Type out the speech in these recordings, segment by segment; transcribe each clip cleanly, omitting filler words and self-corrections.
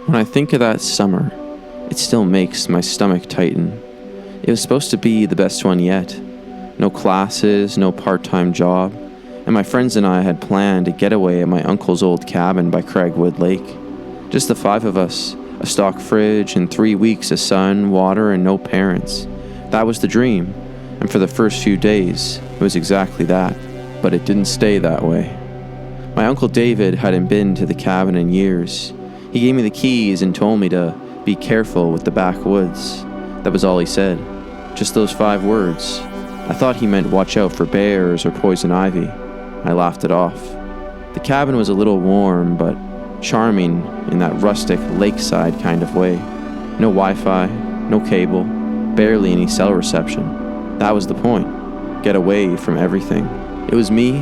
When I think of that summer, it still makes my stomach tighten. It was supposed to be the best one yet. No classes, no part-time job, and my friends and I had planned a getaway at my uncle's old cabin by Cragwood Lake. Just the 5 of us, a stock fridge, and 3 weeks of sun, water, and no parents. That was the dream, and for the first few days, it was exactly that, but it didn't stay that way. My Uncle David hadn't been to the cabin in years. He gave me the keys and told me to be careful with the backwoods. That was all he said. Just those 5 words. I thought he meant watch out for bears or poison ivy. I laughed it off. The cabin was a little warm, but charming in that rustic, lakeside kind of way. No Wi-Fi, no cable, barely any cell reception. That was the point. Get away from everything. It was me,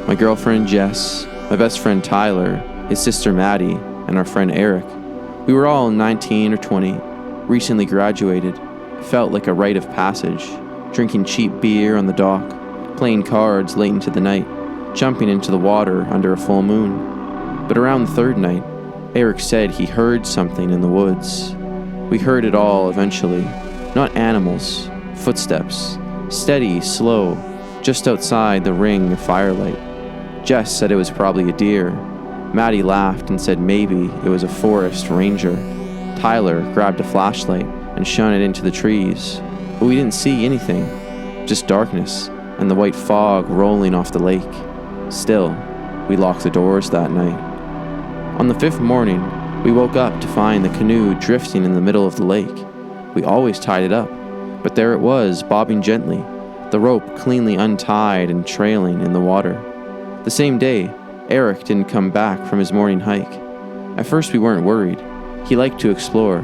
my girlfriend Jess, my best friend Tyler, his sister Maddie, and our friend Eric. We were all 19 or 20, recently graduated. It felt like a rite of passage, drinking cheap beer on the dock, playing cards late into the night, jumping into the water under a full moon. But around the 3rd night, Eric said he heard something in the woods. We heard it all eventually. Not animals, footsteps, steady, slow, just outside the ring of firelight. Jess said it was probably a deer. Maddie laughed and said maybe it was a forest ranger. Tyler grabbed a flashlight and shone it into the trees, but we didn't see anything, just darkness and the white fog rolling off the lake. Still, we locked the doors that night. On the 5th morning, we woke up to find the canoe drifting in the middle of the lake. We always tied it up, but there it was, bobbing gently, the rope cleanly untied and trailing in the water. The same day, Eric didn't come back from his morning hike. At first we weren't worried. He liked to explore,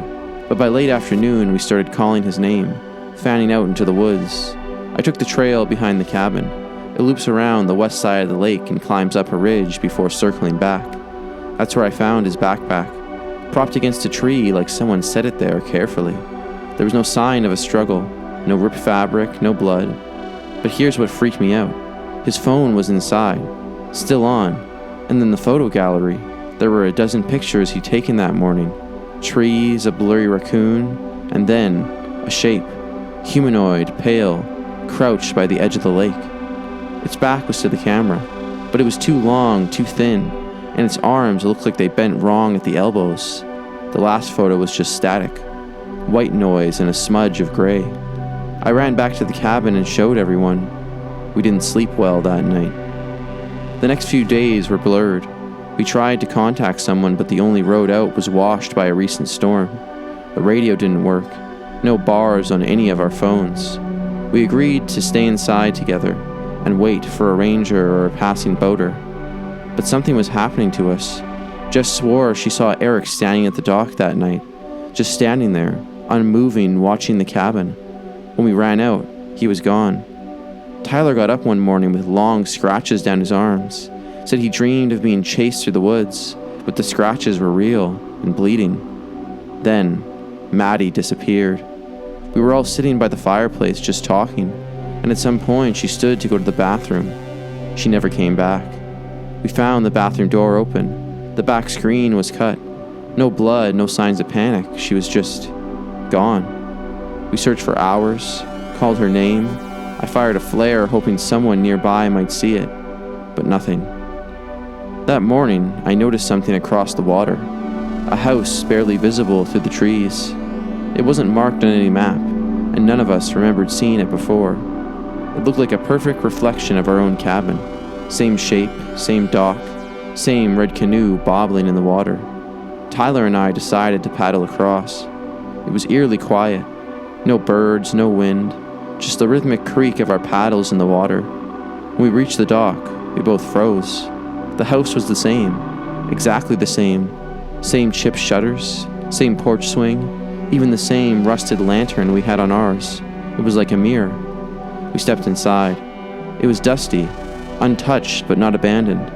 but by late afternoon we started calling his name, fanning out into the woods. I took the trail behind the cabin. It loops around the west side of the lake and climbs up a ridge before circling back. That's where I found his backpack, propped against a tree like someone set it there carefully. There was no sign of a struggle, no ripped fabric, no blood. But here's what freaked me out. His phone was inside, still on. And in the photo gallery, there were a dozen pictures he'd taken that morning. Trees, a blurry raccoon, and then a shape. Humanoid, pale, crouched by the edge of the lake. Its back was to the camera, but it was too long, too thin, and its arms looked like they bent wrong at the elbows. The last photo was just static. White noise and a smudge of gray. I ran back to the cabin and showed everyone. We didn't sleep well that night. The next few days were blurred. We tried to contact someone, but the only road out was washed by a recent storm. The radio didn't work. No bars on any of our phones. We agreed to stay inside together and wait for a ranger or a passing boater. But something was happening to us. Jess swore she saw Eric standing at the dock that night, just standing there, unmoving, watching the cabin. When we ran out, he was gone. Tyler got up one morning with long scratches down his arms, said he dreamed of being chased through the woods, but the scratches were real and bleeding. Then, Maddie disappeared. We were all sitting by the fireplace just talking, and at some point she stood to go to the bathroom. She never came back. We found the bathroom door open. The back screen was cut. No blood, no signs of panic. She was just gone. We searched for hours, called her name. I fired a flare hoping someone nearby might see it, but nothing. That morning, I noticed something across the water. A house barely visible through the trees. It wasn't marked on any map, and none of us remembered seeing it before. It looked like a perfect reflection of our own cabin. Same shape, same dock, same red canoe bobbling in the water. Tyler and I decided to paddle across. It was eerily quiet. No birds, no wind, just the rhythmic creak of our paddles in the water. When we reached the dock, we both froze. The house was the same, exactly the same. Same chipped shutters, same porch swing, even the same rusted lantern we had on ours. It was like a mirror. We stepped inside. It was dusty, untouched but not abandoned.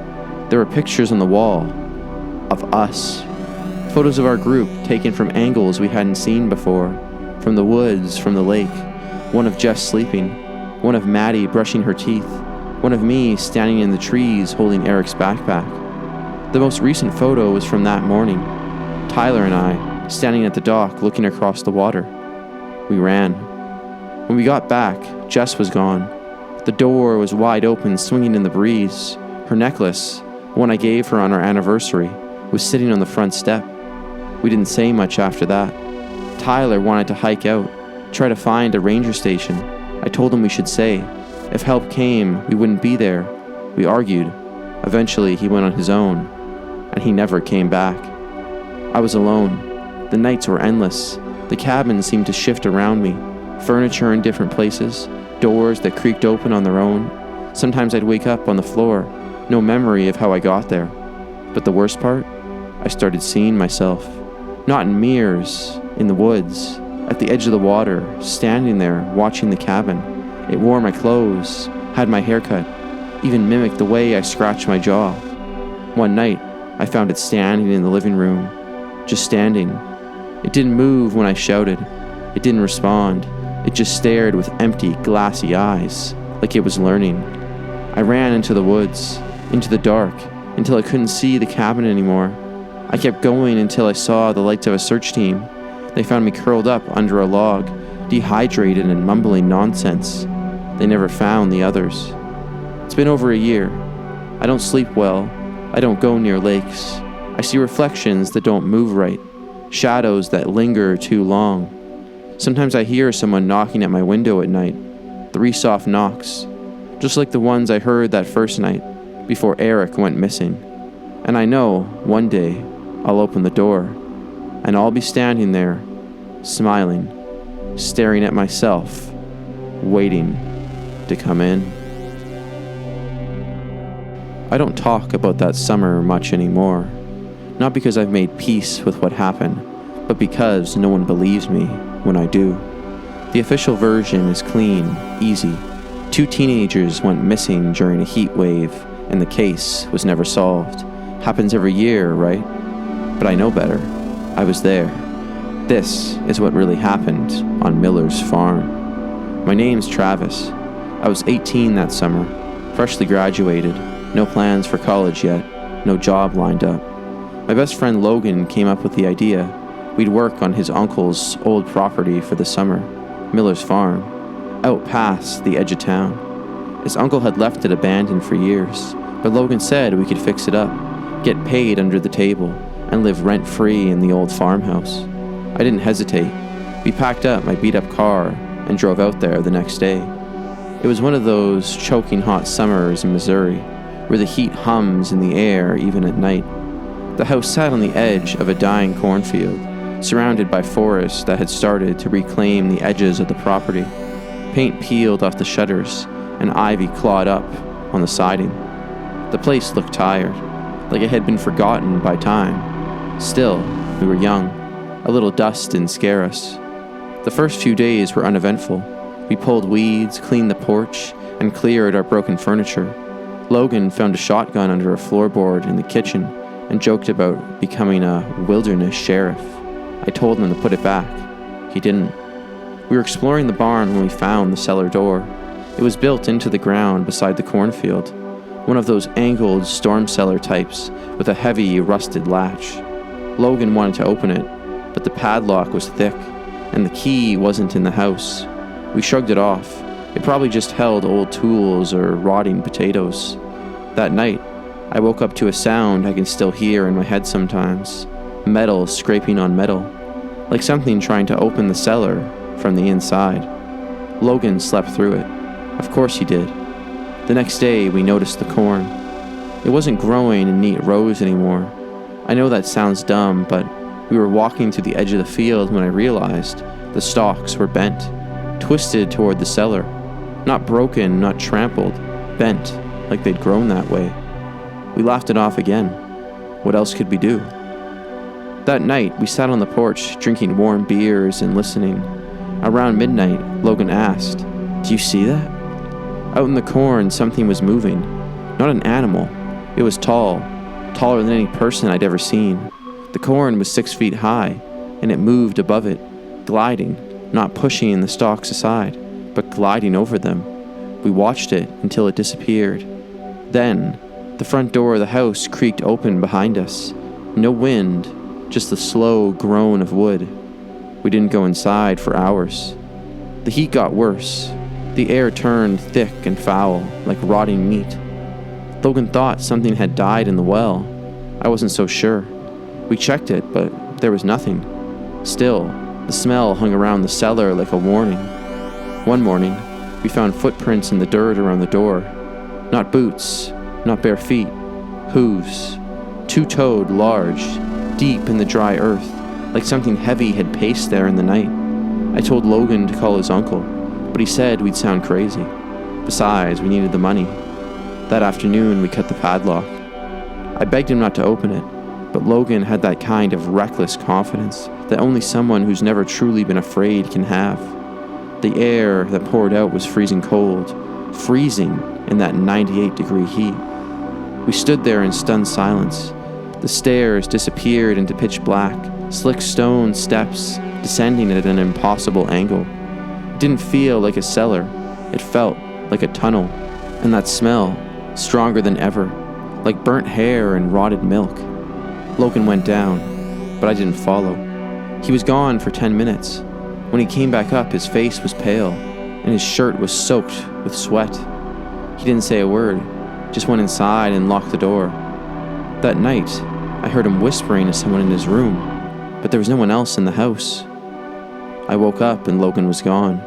There were pictures on the wall of us. Photos of our group taken from angles we hadn't seen before, from the woods, from the lake. One of Jess sleeping, one of Maddie brushing her teeth, one of me standing in the trees holding Eric's backpack. The most recent photo was from that morning. Tyler and I, standing at the dock looking across the water. We ran. When we got back, Jess was gone. The door was wide open, swinging in the breeze. Her necklace, the one I gave her on our anniversary, was sitting on the front step. We didn't say much after that. Tyler wanted to hike out, try to find a ranger station. I told him we should stay. If help came, we wouldn't be there. We argued. Eventually, he went on his own, and he never came back. I was alone. The nights were endless. The cabin seemed to shift around me. Furniture in different places, doors that creaked open on their own. Sometimes I'd wake up on the floor, no memory of how I got there. But the worst part? I started seeing myself. Not in mirrors, in the woods, at the edge of the water, standing there, watching the cabin. It wore my clothes, had my haircut, even mimicked the way I scratched my jaw. One night, I found it standing in the living room, just standing. It didn't move when I shouted. It didn't respond. It just stared with empty, glassy eyes, like it was learning. I ran into the woods, into the dark, until I couldn't see the cabin anymore. I kept going until I saw the lights of a search team. They found me curled up under a log, dehydrated and mumbling nonsense. They never found the others. It's been over a year. I don't sleep well. I don't go near lakes. I see reflections that don't move right, shadows that linger too long. Sometimes I hear someone knocking at my window at night, 3 soft knocks, just like the ones I heard that first night before Eric went missing. And I know one day I'll open the door and I'll be standing there, smiling, staring at myself, waiting to come in. I don't talk about that summer much anymore, not because I've made peace with what happened, but because no one believes me when I do. The official version is clean, easy. 2 teenagers went missing during a heat wave, and the case was never solved. Happens every year, right? But I know better. I was there. This is what really happened on Miller's farm. My name's Travis. I was 18 that summer, freshly graduated, no plans for college yet, no job lined up. My best friend Logan came up with the idea. We'd work on his uncle's old property for the summer, Miller's farm, out past the edge of town. His uncle had left it abandoned for years, but Logan said we could fix it up, get paid under the table, and live rent-free in the old farmhouse. I didn't hesitate. We packed up my beat-up car and drove out there the next day. It was one of those choking hot summers in Missouri, where the heat hums in the air even at night. The house sat on the edge of a dying cornfield, surrounded by forests that had started to reclaim the edges of the property. Paint peeled off the shutters, and ivy clawed up on the siding. The place looked tired, like it had been forgotten by time. Still, we were young. A little dust didn't scare us. The first few days were uneventful. We pulled weeds, cleaned the porch, and cleared our broken furniture. Logan found a shotgun under a floorboard in the kitchen and joked about becoming a wilderness sheriff. I told him to put it back. He didn't. We were exploring the barn when we found the cellar door. It was built into the ground beside the cornfield, one of those angled storm cellar types with a heavy, rusted latch. Logan wanted to open it, but the padlock was thick, and the key wasn't in the house. We shrugged it off. It probably just held old tools or rotting potatoes. That night, I woke up to a sound I can still hear in my head sometimes. Metal scraping on metal, like something trying to open the cellar from the inside. Logan slept through it. Of course he did. The next day, we noticed the corn. It wasn't growing in neat rows anymore. I know that sounds dumb, but we were walking to the edge of the field when I realized the stalks were bent, twisted toward the cellar. Not broken, not trampled, bent, like they'd grown that way. We laughed it off again. What else could we do? That night, we sat on the porch, drinking warm beers and listening. Around midnight, Logan asked, "Do you see that?" Out in the corn, something was moving. Not an animal. It was tall, taller than any person I'd ever seen. The corn was 6 feet high, and it moved above it, gliding, not pushing the stalks aside, but gliding over them. We watched it until it disappeared. Then, the front door of the house creaked open behind us. No wind, just the slow groan of wood. We didn't go inside for hours. The heat got worse. The air turned thick and foul, like rotting meat. Logan thought something had died in the well. I wasn't so sure. We checked it, but there was nothing. Still, the smell hung around the cellar like a warning. One morning, we found footprints in the dirt around the door. Not boots, not bare feet, hooves. Two-toed, large, deep in the dry earth, like something heavy had paced there in the night. I told Logan to call his uncle, but he said we'd sound crazy. Besides, we needed the money. That afternoon, we cut the padlock. I begged him not to open it, but Logan had that kind of reckless confidence that only someone who's never truly been afraid can have. The air that poured out was freezing cold, freezing in that 98-degree heat. We stood there in stunned silence. The stairs disappeared into pitch black, slick stone steps descending at an impossible angle. It didn't feel like a cellar. It felt like a tunnel. And that smell, stronger than ever, like burnt hair and rotted milk. Logan went down, but I didn't follow. He was gone for 10 minutes. When he came back up, his face was pale, and his shirt was soaked with sweat. He didn't say a word, just went inside and locked the door. That night, I heard him whispering to someone in his room, but there was no one else in the house. I woke up and Logan was gone.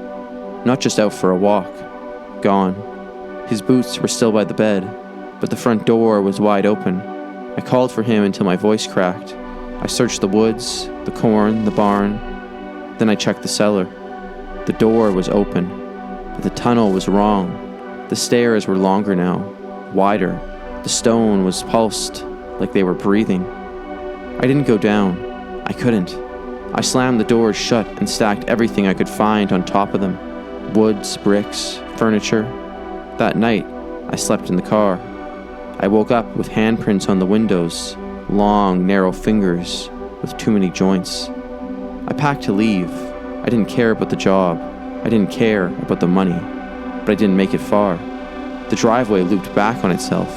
Not just out for a walk. Gone. His boots were still by the bed, but the front door was wide open. I called for him until my voice cracked. I searched the woods, the corn, the barn. Then I checked the cellar. The door was open, but the tunnel was wrong. The stairs were longer now, wider. The stone was pulsed, like they were breathing. I didn't go down. I couldn't. I slammed the doors shut and stacked everything I could find on top of them. Woods, bricks, furniture. That night, I slept in the car. I woke up with handprints on the windows, long, narrow fingers with too many joints. I packed to leave. I didn't care about the job. I didn't care about the money. But I didn't make it far. The driveway looped back on itself.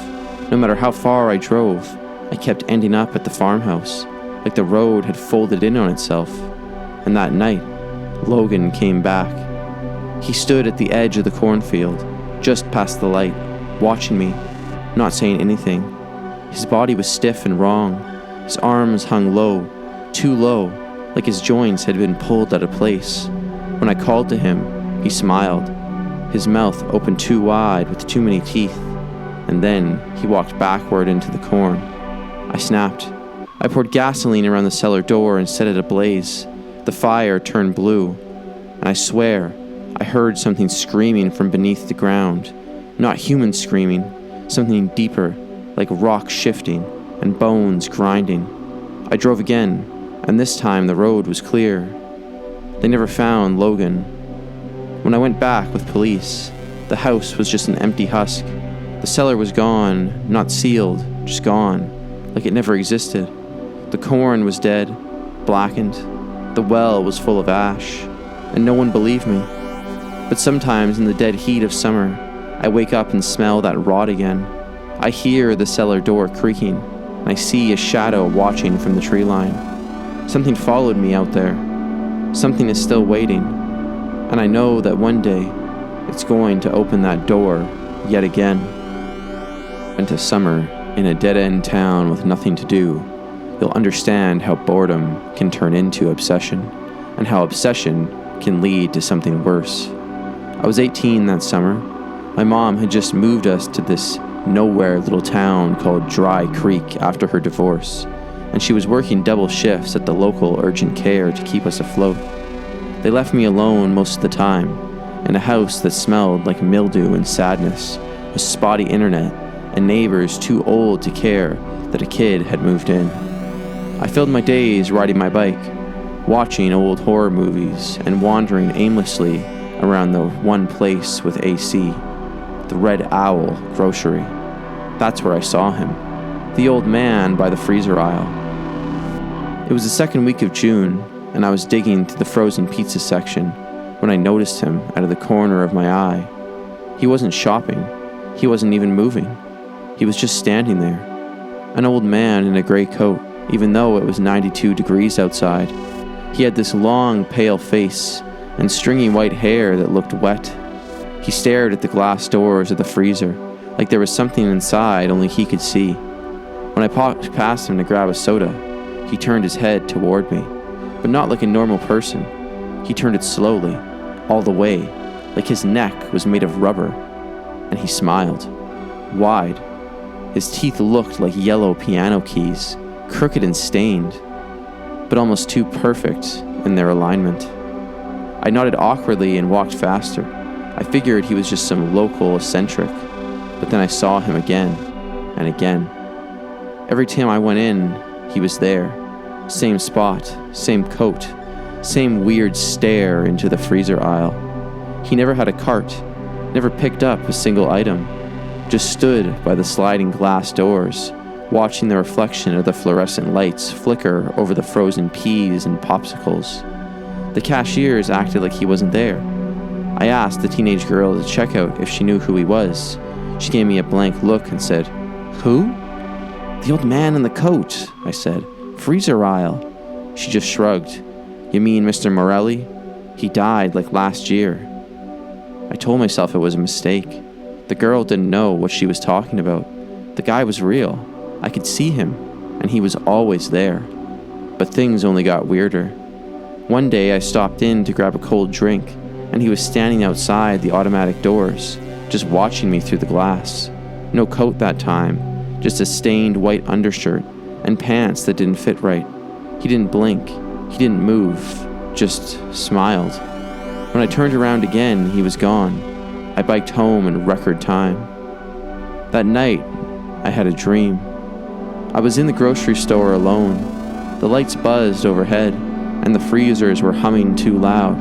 No matter how far I drove, I kept ending up at the farmhouse, like the road had folded in on itself. And that night, Logan came back. He stood at the edge of the cornfield, just past the light, watching me, not saying anything. His body was stiff and wrong. His arms hung low, too low, like his joints had been pulled out of place. When I called to him, he smiled. His mouth opened too wide with too many teeth. And then he walked backward into the corn. I snapped. I poured gasoline around the cellar door and set it ablaze. The fire turned blue. And I swear, I heard something screaming from beneath the ground. Not human screaming, something deeper, like rock shifting and bones grinding. I drove again, and this time the road was clear. They never found Logan. When I went back with police, the house was just an empty husk. The cellar was gone, not sealed, just gone, like it never existed. The corn was dead, blackened. The well was full of ash, and no one believed me. But sometimes in the dead heat of summer, I wake up and smell that rot again. I hear the cellar door creaking, and I see a shadow watching from the tree line. Something followed me out there. Something is still waiting, and I know that one day it's going to open that door yet again. Into summer in a dead-end town with nothing to do, you'll understand how boredom can turn into obsession, and how obsession can lead to something worse. I was 18 that summer. My mom had just moved us to this nowhere little town called Dry Creek after her divorce, and she was working double shifts at the local urgent care to keep us afloat. They left me alone most of the time, in a house that smelled like mildew and sadness, with spotty internet, and neighbors too old to care that a kid had moved in. I filled my days riding my bike, watching old horror movies, and wandering aimlessly around the one place with AC, the Red Owl grocery. That's where I saw him, the old man by the freezer aisle. It was the second week of June, and I was digging through the frozen pizza section when I noticed him out of the corner of my eye. He wasn't shopping. He wasn't even moving. He was just standing there, an old man in a gray coat, even though it was 92 degrees outside. He had this long, pale face and stringy white hair that looked wet. He stared at the glass doors of the freezer, like there was something inside only he could see. When I walked past him to grab a soda, he turned his head toward me, but not like a normal person. He turned it slowly, all the way, like his neck was made of rubber, and he smiled, wide. His teeth looked like yellow piano keys, crooked and stained, but almost too perfect in their alignment. I nodded awkwardly and walked faster. I figured he was just some local eccentric, but then I saw him again and again. Every time I went in, he was there. Same spot, same coat, same weird stare into the freezer aisle. He never had a cart, never picked up a single item, just stood by the sliding glass doors, watching the reflection of the fluorescent lights flicker over the frozen peas and popsicles. The cashiers acted like he wasn't there. I asked the teenage girl at the checkout if she knew who he was. She gave me a blank look and said, "Who?" "The old man in the coat," I said. "Freezer aisle." She just shrugged. "You mean Mr. Morelli? He died like last year." I told myself it was a mistake. The girl didn't know what she was talking about. The guy was real. I could see him, and he was always there. But things only got weirder. One day I stopped in to grab a cold drink, and he was standing outside the automatic doors, just watching me through the glass. No coat that time, just a stained white undershirt and pants that didn't fit right. He didn't blink, he didn't move, just smiled. When I turned around again, he was gone. I biked home in record time. That night, I had a dream. I was in the grocery store alone. The lights buzzed overhead, and the freezers were humming too loud.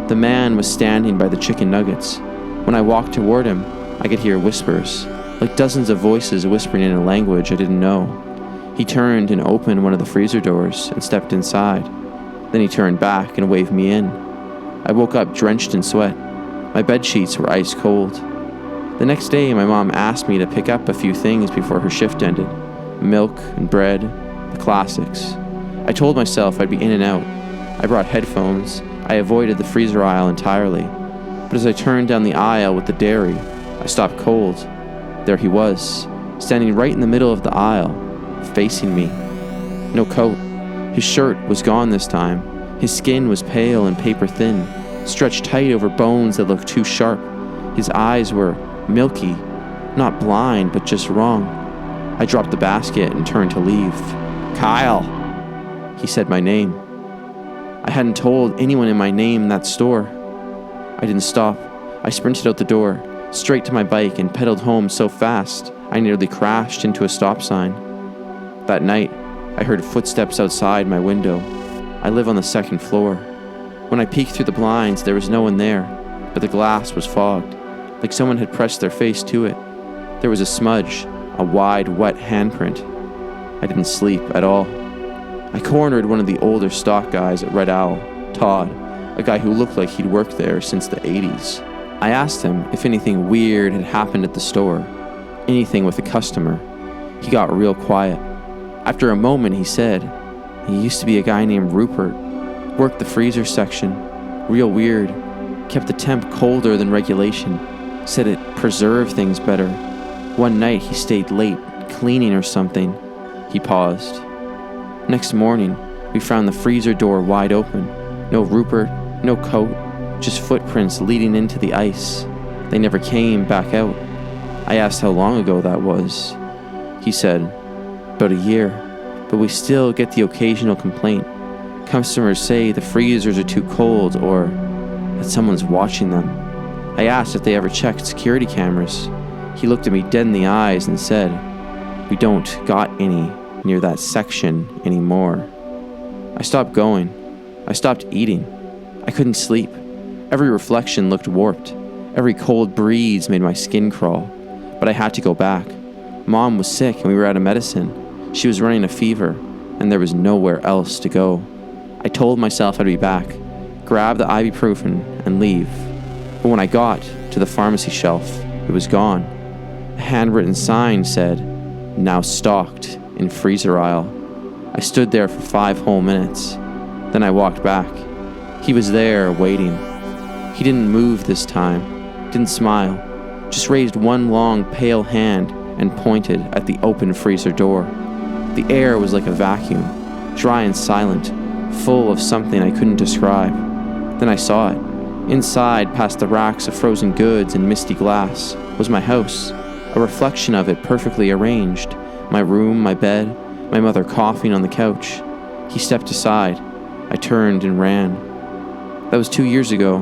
The man was standing by the chicken nuggets. When I walked toward him, I could hear whispers, like dozens of voices whispering in a language I didn't know. He turned and opened one of the freezer doors and stepped inside. Then he turned back and waved me in. I woke up drenched in sweat. My bedsheets were ice cold. The next day, my mom asked me to pick up a few things before her shift ended. Milk and bread, the classics. I told myself I'd be in and out. I brought headphones. I avoided the freezer aisle entirely. But as I turned down the aisle with the dairy, I stopped cold. There he was, standing right in the middle of the aisle, facing me. No coat. His shirt was gone this time. His skin was pale and paper thin, stretched tight over bones that looked too sharp. His eyes were milky, not blind, but just wrong. I dropped the basket and turned to leave. "Kyle!" He said my name. I hadn't told anyone in my name in that store. I didn't stop. I sprinted out the door, straight to my bike, and pedaled home so fast I nearly crashed into a stop sign. That night, I heard footsteps outside my window. I live on the second floor. When I peeked through the blinds, there was no one there, but the glass was fogged, like someone had pressed their face to it. There was a smudge, a wide, wet handprint. I didn't sleep at all. I cornered one of the older stock guys at Red Owl, Todd, a guy who looked like he'd worked there since the 80s. I asked him if anything weird had happened at the store, anything with a customer. He got real quiet. After a moment, he said, "He used to be a guy named Rupert, worked the freezer section, real weird, kept the temp colder than regulation, said it preserved things better. One night he stayed late, cleaning or something." He paused. Next morning, we found the freezer door wide open. No Rupert, no coat, just footprints leading into the ice. They never came back out. I asked how long ago that was. He said, "About a year, but we still get the occasional complaint. Customers say the freezers are too cold or that someone's watching them." I asked if they ever checked security cameras. He looked at me dead in the eyes and said, "We don't got any near that section anymore." I stopped going. I stopped eating. I couldn't sleep. Every reflection looked warped. Every cold breeze made my skin crawl. But I had to go back. Mom was sick and we were out of medicine. She was running a fever, and there was nowhere else to go. I told myself I'd be back, grab the ibuprofen, and leave. But when I got to the pharmacy shelf, it was gone. A handwritten sign said, "Now stocked in freezer aisle." I stood there for 5 whole minutes. Then I walked back. He was there, waiting. He didn't move this time, didn't smile, just raised one long, pale hand and pointed at the open freezer door. The air was like a vacuum, dry and silent, full of something I couldn't describe. Then I saw it. Inside, past the racks of frozen goods and misty glass, was my house, a reflection of it perfectly arranged. My room, my bed, my mother coughing on the couch. He stepped aside. I turned and ran. That was 2 years ago.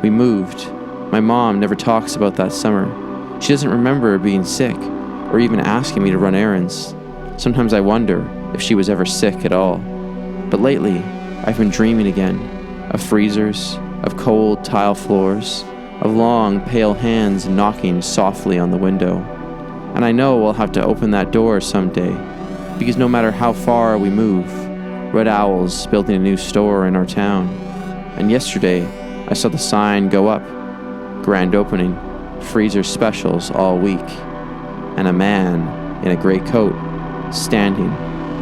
We moved. My mom never talks about that summer. She doesn't remember being sick, or even asking me to run errands. Sometimes I wonder if she was ever sick at all. But lately, I've been dreaming again, of freezers, of cold tile floors, of long, pale hands knocking softly on the window. And I know I'll have to open that door someday, because no matter how far we move, Red Owl's building a new store in our town. And yesterday, I saw the sign go up, grand opening, freezer specials all week, and a man in a gray coat standing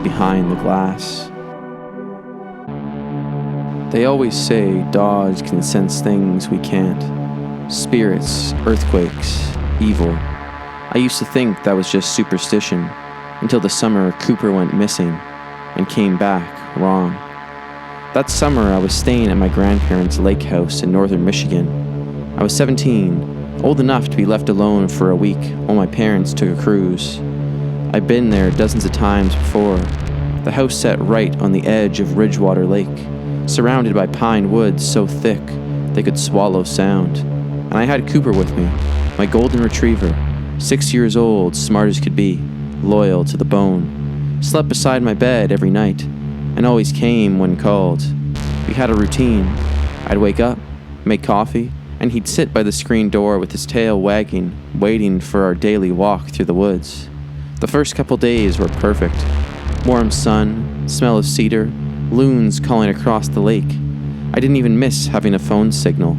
behind the glass. They always say dogs can sense things we can't. Spirits, earthquakes, evil. I used to think that was just superstition, until the summer Cooper went missing and came back wrong. That summer I was staying at my grandparents' lake house in northern Michigan. I was 17, old enough to be left alone for a week while my parents took a cruise. I'd been there dozens of times before. The house sat right on the edge of Ridgewater Lake, surrounded by pine woods so thick they could swallow sound. And I had Cooper with me, my golden retriever, 6 years old, smart as could be, loyal to the bone. Slept beside my bed every night, and always came when called. We had a routine. I'd wake up, make coffee, and he'd sit by the screen door with his tail wagging, waiting for our daily walk through the woods. The first couple days were perfect. Warm sun, smell of cedar, loons calling across the lake. I didn't even miss having a phone signal.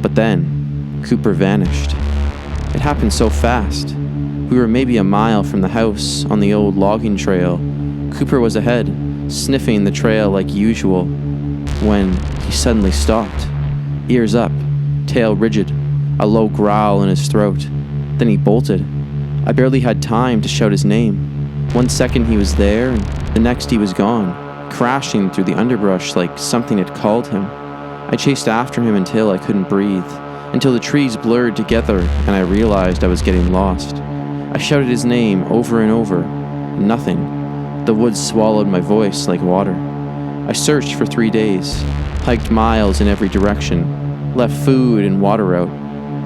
But then, Cooper vanished. It happened so fast. We were maybe a mile from the house on the old logging trail. Cooper was ahead, sniffing the trail like usual, when he suddenly stopped. Ears up, tail rigid, a low growl in his throat. Then he bolted. I barely had time to shout his name. 1 second he was there, and the next he was gone, crashing through the underbrush like something had called him. I chased after him until I couldn't breathe, until the trees blurred together and I realized I was getting lost. I shouted his name over and over. Nothing. The woods swallowed my voice like water. I searched for 3 days, hiked miles in every direction, left food and water out,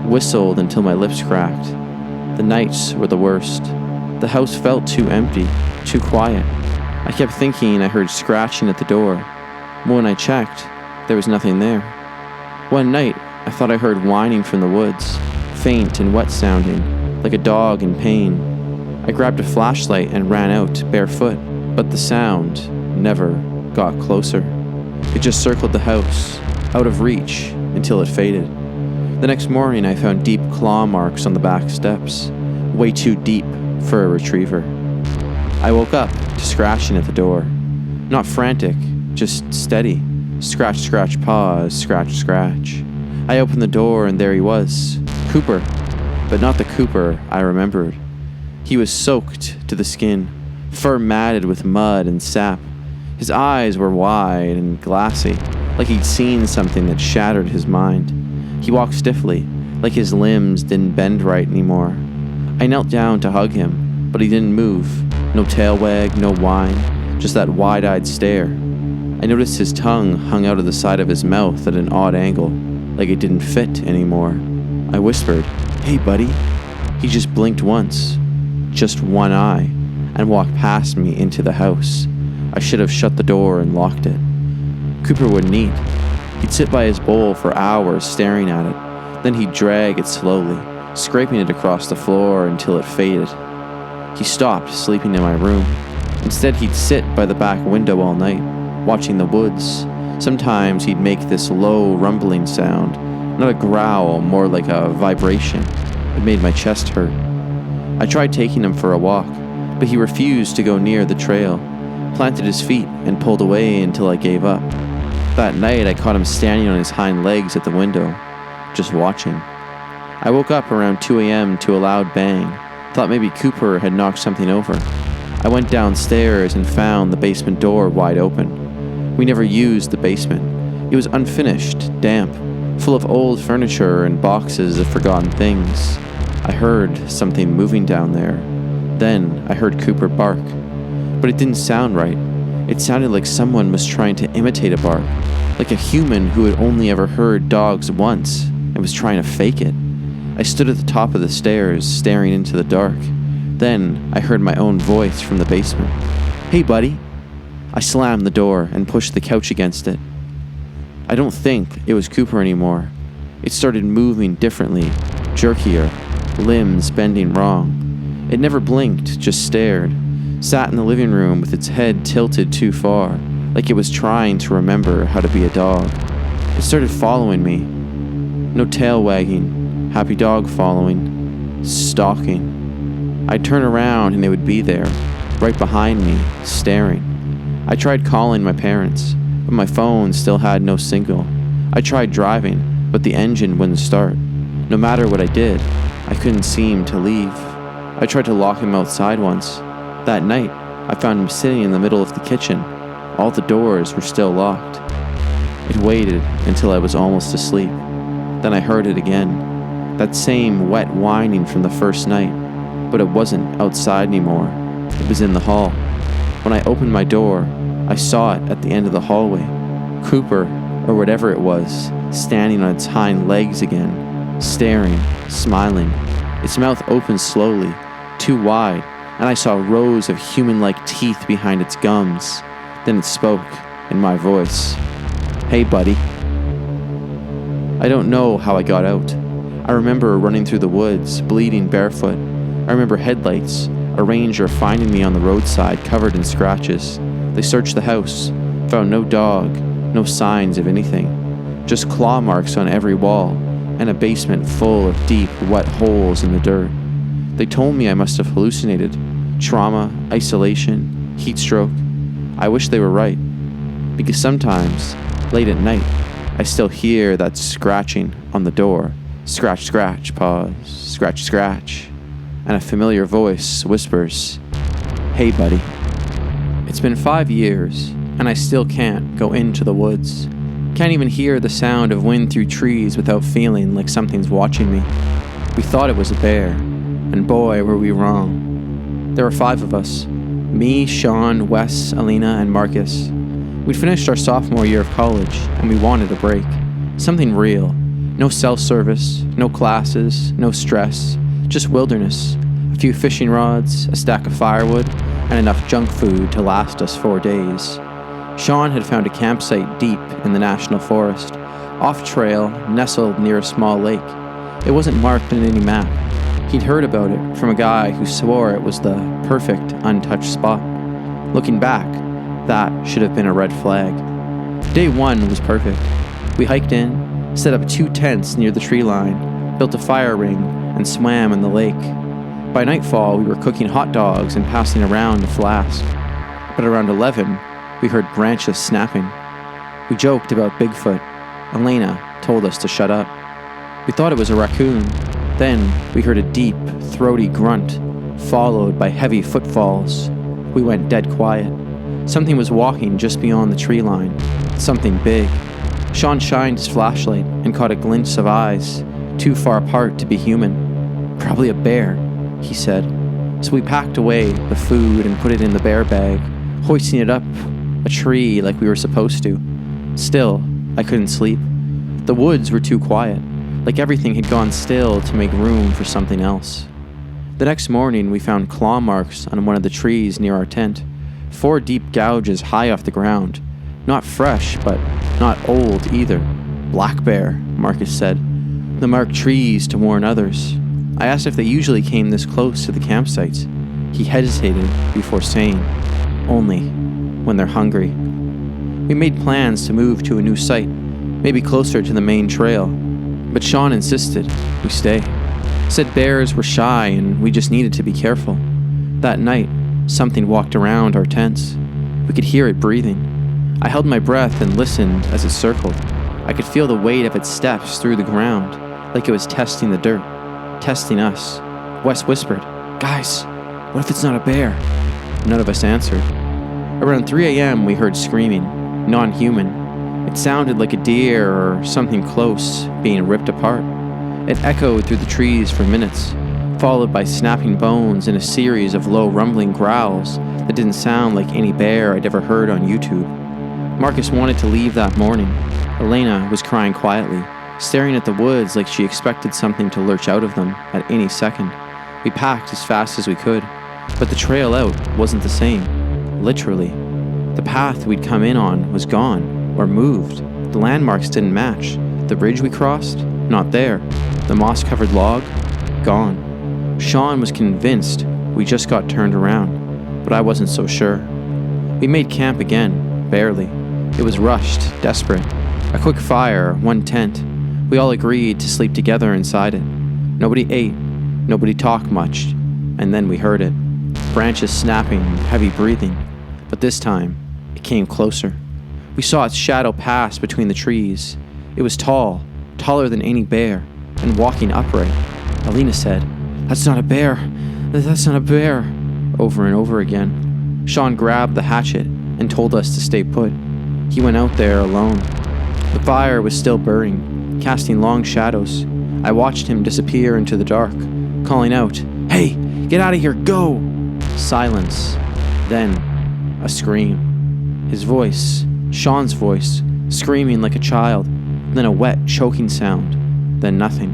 whistled until my lips cracked. The nights were the worst. The house felt too empty, too quiet. I kept thinking I heard scratching at the door. But when I checked, there was nothing there. One night, I thought I heard whining from the woods, faint and wet sounding, like a dog in pain. I grabbed a flashlight and ran out, barefoot, but the sound never got closer. It just circled the house, out of reach, until it faded. The next morning, I found deep claw marks on the back steps, way too deep for a retriever. I woke up to scratching at the door. Not frantic, just steady. Scratch, scratch, pause, scratch, scratch. I opened the door and there he was, Cooper, but not the Cooper I remembered. He was soaked to the skin, fur matted with mud and sap. His eyes were wide and glassy, like he'd seen something that shattered his mind. He walked stiffly, like his limbs didn't bend right anymore. I knelt down to hug him, but he didn't move. No tail wag, no whine, just that wide-eyed stare. I noticed his tongue hung out of the side of his mouth at an odd angle, like it didn't fit anymore. I whispered, "Hey, buddy." He just blinked once, just one eye, and walked past me into the house. I should have shut the door and locked it. Cooper wouldn't eat. He'd sit by his bowl for hours staring at it. Then he'd drag it slowly, scraping it across the floor until it faded. He stopped sleeping in my room. Instead, he'd sit by the back window all night, watching the woods. Sometimes he'd make this low, rumbling sound, not a growl, more like a vibration. It made my chest hurt. I tried taking him for a walk, but he refused to go near the trail. planted his feet, and pulled away until I gave up. That night, I caught him standing on his hind legs at the window, just watching. I woke up around 2 a.m. to a loud bang. Thought maybe Cooper had knocked something over. I went downstairs and found the basement door wide open. We never used the basement. It was unfinished, damp, full of old furniture and boxes of forgotten things. I heard something moving down there. Then I heard Cooper bark. But it didn't sound right. It sounded like someone was trying to imitate a bark, like a human who had only ever heard dogs once and was trying to fake it. I stood at the top of the stairs, staring into the dark. Then I heard my own voice from the basement. "Hey, buddy." I slammed the door and pushed the couch against it. I don't think it was Cooper anymore. It started moving differently, jerkier, limbs bending wrong. It never blinked, just stared. Sat in the living room with its head tilted too far, like it was trying to remember how to be a dog. It started following me. No tail wagging, happy dog following, stalking. I'd turn around and it would be there, right behind me, staring. I tried calling my parents, but my phone still had no signal. I tried driving, but the engine wouldn't start. No matter what I did, I couldn't seem to leave. I tried to lock him outside once. That night, I found him sitting in the middle of the kitchen. All the doors were still locked. It waited until I was almost asleep. Then I heard it again. That same wet whining from the first night. But it wasn't outside anymore. It was in the hall. When I opened my door, I saw it at the end of the hallway. Cooper, or whatever it was, standing on its hind legs again, staring, smiling. Its mouth opened slowly, too wide, and I saw rows of human-like teeth behind its gums. Then it spoke, in my voice. "Hey, buddy." I don't know how I got out. I remember running through the woods, bleeding barefoot. I remember headlights, a ranger finding me on the roadside covered in scratches. They searched the house, found no dog, no signs of anything. Just claw marks on every wall, and a basement full of deep, wet holes in the dirt. They told me I must have hallucinated. Trauma, isolation, heat stroke. I wish they were right. Because sometimes, late at night, I still hear that scratching on the door. Scratch, scratch, pause, scratch, scratch. And a familiar voice whispers, "Hey, buddy." It's been 5 years, and I still can't go into the woods. Can't even hear the sound of wind through trees without feeling like something's watching me. We thought it was a bear, and boy, were we wrong. There were 5 of us. Me, Sean, Wes, Alina, and Marcus. We'd finished our sophomore year of college, and we wanted a break. Something real. No cell service, no classes, no stress, just wilderness. A few fishing rods, a stack of firewood, and enough junk food to last us 4 days. Sean had found a campsite deep in the national forest, off-trail, nestled near a small lake. It wasn't marked on any map. He'd heard about it from a guy who swore it was the perfect untouched spot. Looking back, that should have been a red flag. Day 1 was perfect. We hiked in, set up 2 tents near the tree line, built a fire ring, and swam in the lake. By nightfall, we were cooking hot dogs and passing around a flask. But around 11, we heard branches snapping. We joked about Bigfoot. Elena told us to shut up. We thought it was a raccoon. Then we heard a deep, throaty grunt, followed by heavy footfalls. We went dead quiet. Something was walking just beyond the tree line. Something big. Sean shined his flashlight and caught a glimpse of eyes, too far apart to be human. "Probably a bear," he said. So we packed away the food and put it in the bear bag, hoisting it up a tree like we were supposed to. Still, I couldn't sleep. The woods were too quiet, like everything had gone still to make room for something else. The next morning, we found claw marks on one of the trees near our tent. 4 deep gouges high off the ground. Not fresh, but not old either. "Black bear," Marcus said. "They mark trees to warn others." I asked if they usually came this close to the campsites. He hesitated before saying, "Only when they're hungry." We made plans to move to a new site, maybe closer to the main trail. But Sean insisted we stay. Said bears were shy and we just needed to be careful. That night, something walked around our tents. We could hear it breathing. I held my breath and listened as it circled. I could feel the weight of its steps through the ground, like it was testing the dirt, testing us. Wes whispered, "Guys, what if it's not a bear?" None of us answered. Around 3 a.m. we heard screaming, non-human. It sounded like a deer or something close being ripped apart. It echoed through the trees for minutes, followed by snapping bones and a series of low rumbling growls that didn't sound like any bear I'd ever heard on YouTube. Marcus wanted to leave that morning. Elena was crying quietly, staring at the woods like she expected something to lurch out of them at any second. We packed as fast as we could, but the trail out wasn't the same. Literally. The path we'd come in on was gone, or moved. The landmarks didn't match. The bridge we crossed? Not there. The moss-covered log? Gone. Sean was convinced we just got turned around, but I wasn't so sure. We made camp again, barely. It was rushed, desperate. A quick fire, one tent. We all agreed to sleep together inside it. Nobody ate, nobody talked much, and then we heard it. Branches snapping, heavy breathing. But this time, it came closer. We saw its shadow pass between the trees. It was tall, taller than any bear, and walking upright. Alina said, "That's not a bear. That's not a bear," over and over again. Sean grabbed the hatchet and told us to stay put. He went out there alone. The fire was still burning, casting long shadows. I watched him disappear into the dark, calling out, "Hey, get out of here, go!" Silence. Then, a scream. His voice, Sean's voice, screaming like a child. Then a wet, choking sound. Then nothing.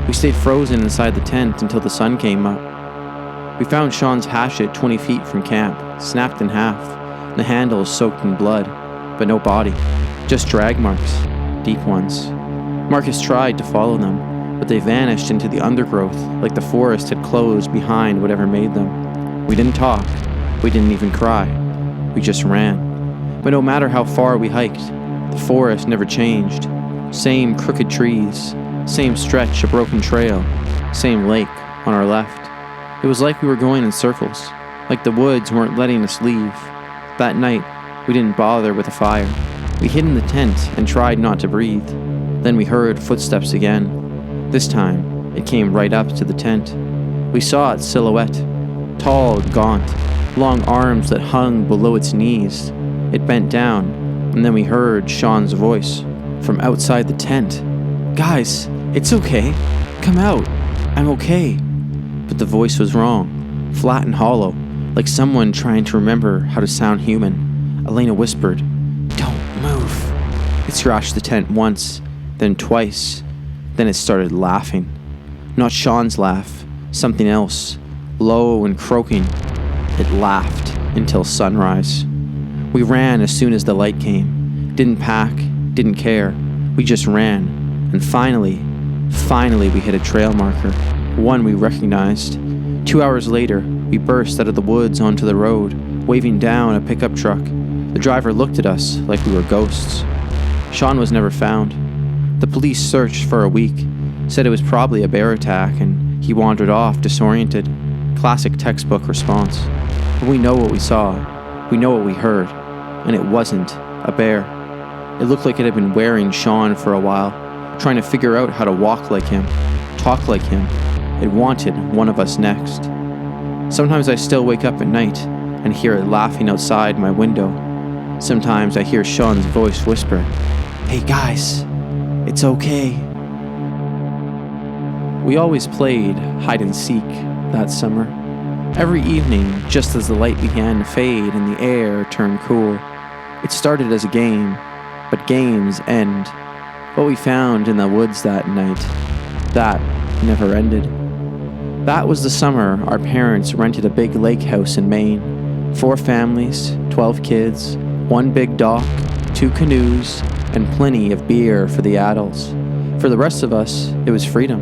We stayed frozen inside the tent until the sun came up. We found Sean's hatchet 20 feet from camp, snapped in half, the handle soaked in blood, but no body, just drag marks, deep ones. Marcus tried to follow them, but they vanished into the undergrowth like the forest had closed behind whatever made them. We didn't talk, we didn't even cry, we just ran. But no matter how far we hiked, the forest never changed. Same crooked trees, same stretch of broken trail, same lake on our left. It was like we were going in circles, like the woods weren't letting us leave. That night, we didn't bother with a fire. We hid in the tent and tried not to breathe. Then we heard footsteps again. This time, it came right up to the tent. We saw its silhouette, tall and gaunt, long arms that hung below its knees. It bent down, and then we heard Sean's voice from outside the tent. "Guys, it's okay. Come out. I'm okay." But the voice was wrong, flat and hollow, like someone trying to remember how to sound human. Elena whispered, "Don't move." It scratched the tent once, then twice. Then it started laughing. Not Sean's laugh, something else, low and croaking. It laughed until sunrise. We ran as soon as the light came. Didn't pack, didn't care. We just ran. And finally we hit a trail marker. One we recognized. 2 hours later, we burst out of the woods onto the road, waving down a pickup truck. The driver looked at us like we were ghosts. Sean was never found. The police searched for a week, said it was probably a bear attack, and he wandered off disoriented. Classic textbook response. But we know what we saw. We know what we heard. And it wasn't a bear. It looked like it had been wearing Sean for a while, trying to figure out how to walk like him, talk like him. It wanted one of us next. Sometimes I still wake up at night and hear it laughing outside my window. Sometimes I hear Sean's voice whisper, "Hey guys, it's okay." We always played hide and seek that summer. Every evening, just as the light began to fade and the air turned cool. It started as a game, but games end. What we found in the woods that night, that never ended. That was the summer our parents rented a big lake house in Maine. 4 families, 12 kids, 1 big dock, 2 canoes, and plenty of beer for the adults. For the rest of us, it was freedom.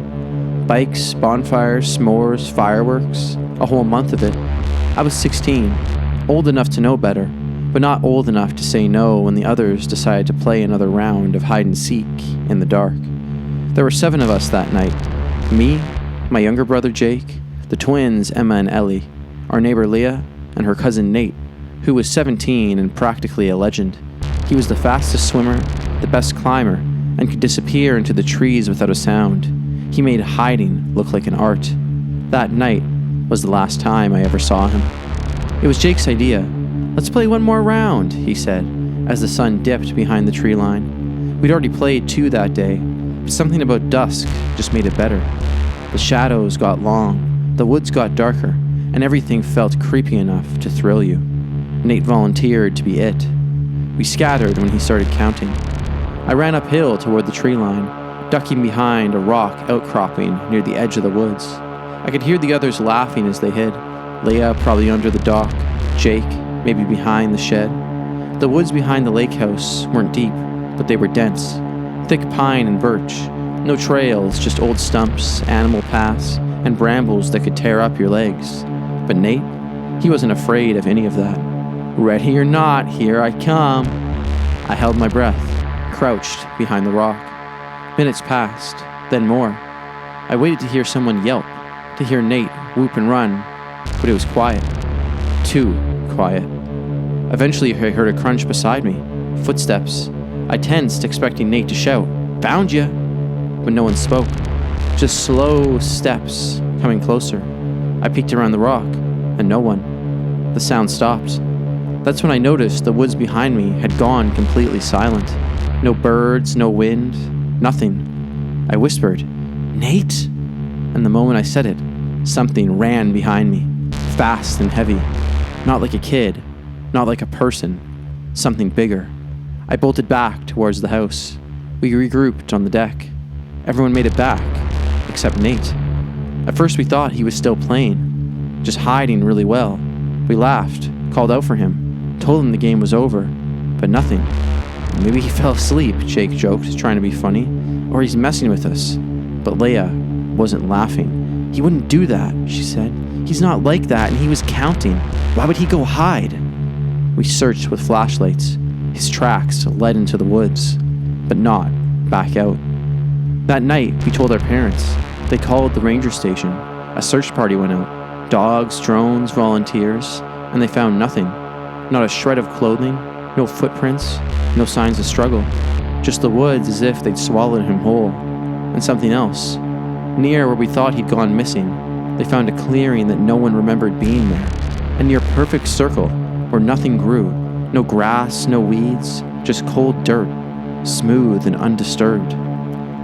Bikes, bonfires, s'mores, fireworks, a whole month of it. I was 16, old enough to know better, but not old enough to say no when the others decided to play another round of hide and seek in the dark. There were 7 of us that night. Me, my younger brother Jake, the twins Emma and Ellie, our neighbor Leah, and her cousin Nate, who was 17 and practically a legend. He was the fastest swimmer, the best climber, and could disappear into the trees without a sound. He made hiding look like an art. That night was the last time I ever saw him. It was Jake's idea. "Let's play one more round," he said, as the sun dipped behind the tree line. We'd already played 2 that day, but something about dusk just made it better. The shadows got long, the woods got darker, and everything felt creepy enough to thrill you. Nate volunteered to be it. We scattered when he started counting. I ran uphill toward the tree line, ducking behind a rock outcropping near the edge of the woods. I could hear the others laughing as they hid. Leah probably under the dock, Jake maybe behind the shed. The woods behind the lake house weren't deep, but they were dense. Thick pine and birch. No trails, just old stumps, animal paths, and brambles that could tear up your legs. But Nate, he wasn't afraid of any of that. "Ready or not, here I come." I held my breath, crouched behind the rock. Minutes passed, then more. I waited to hear someone yelp, to hear Nate whoop and run, but it was quiet. Too quiet. Eventually I heard a crunch beside me. Footsteps. I tensed, expecting Nate to shout, "Found ya!" But no one spoke. Just slow steps coming closer. I peeked around the rock, and no one. The sound stopped. That's when I noticed the woods behind me had gone completely silent. No birds, no wind, nothing. I whispered, "Nate?" And the moment I said it, something ran behind me, fast and heavy. Not like a kid, not like a person, something bigger. I bolted back towards the house. We regrouped on the deck. Everyone made it back, except Nate. At first we thought he was still playing, just hiding really well. We laughed, called out for him, told him the game was over, but nothing. "Maybe he fell asleep," Jake joked, trying to be funny, "or he's messing with us." But Leia wasn't laughing. "He wouldn't do that," she said. "He's not like that, and he was counting. Why would he go hide?" We searched with flashlights. His tracks led into the woods, but not back out. That night, we told our parents. They called the ranger station. A search party went out. Dogs, drones, volunteers, and they found nothing. Not a shred of clothing, no footprints, no signs of struggle. Just the woods as if they'd swallowed him whole. And something else. Near where we thought he'd gone missing, they found a clearing that no one remembered being there. A near perfect circle where nothing grew. No grass, no weeds, just cold dirt, smooth and undisturbed.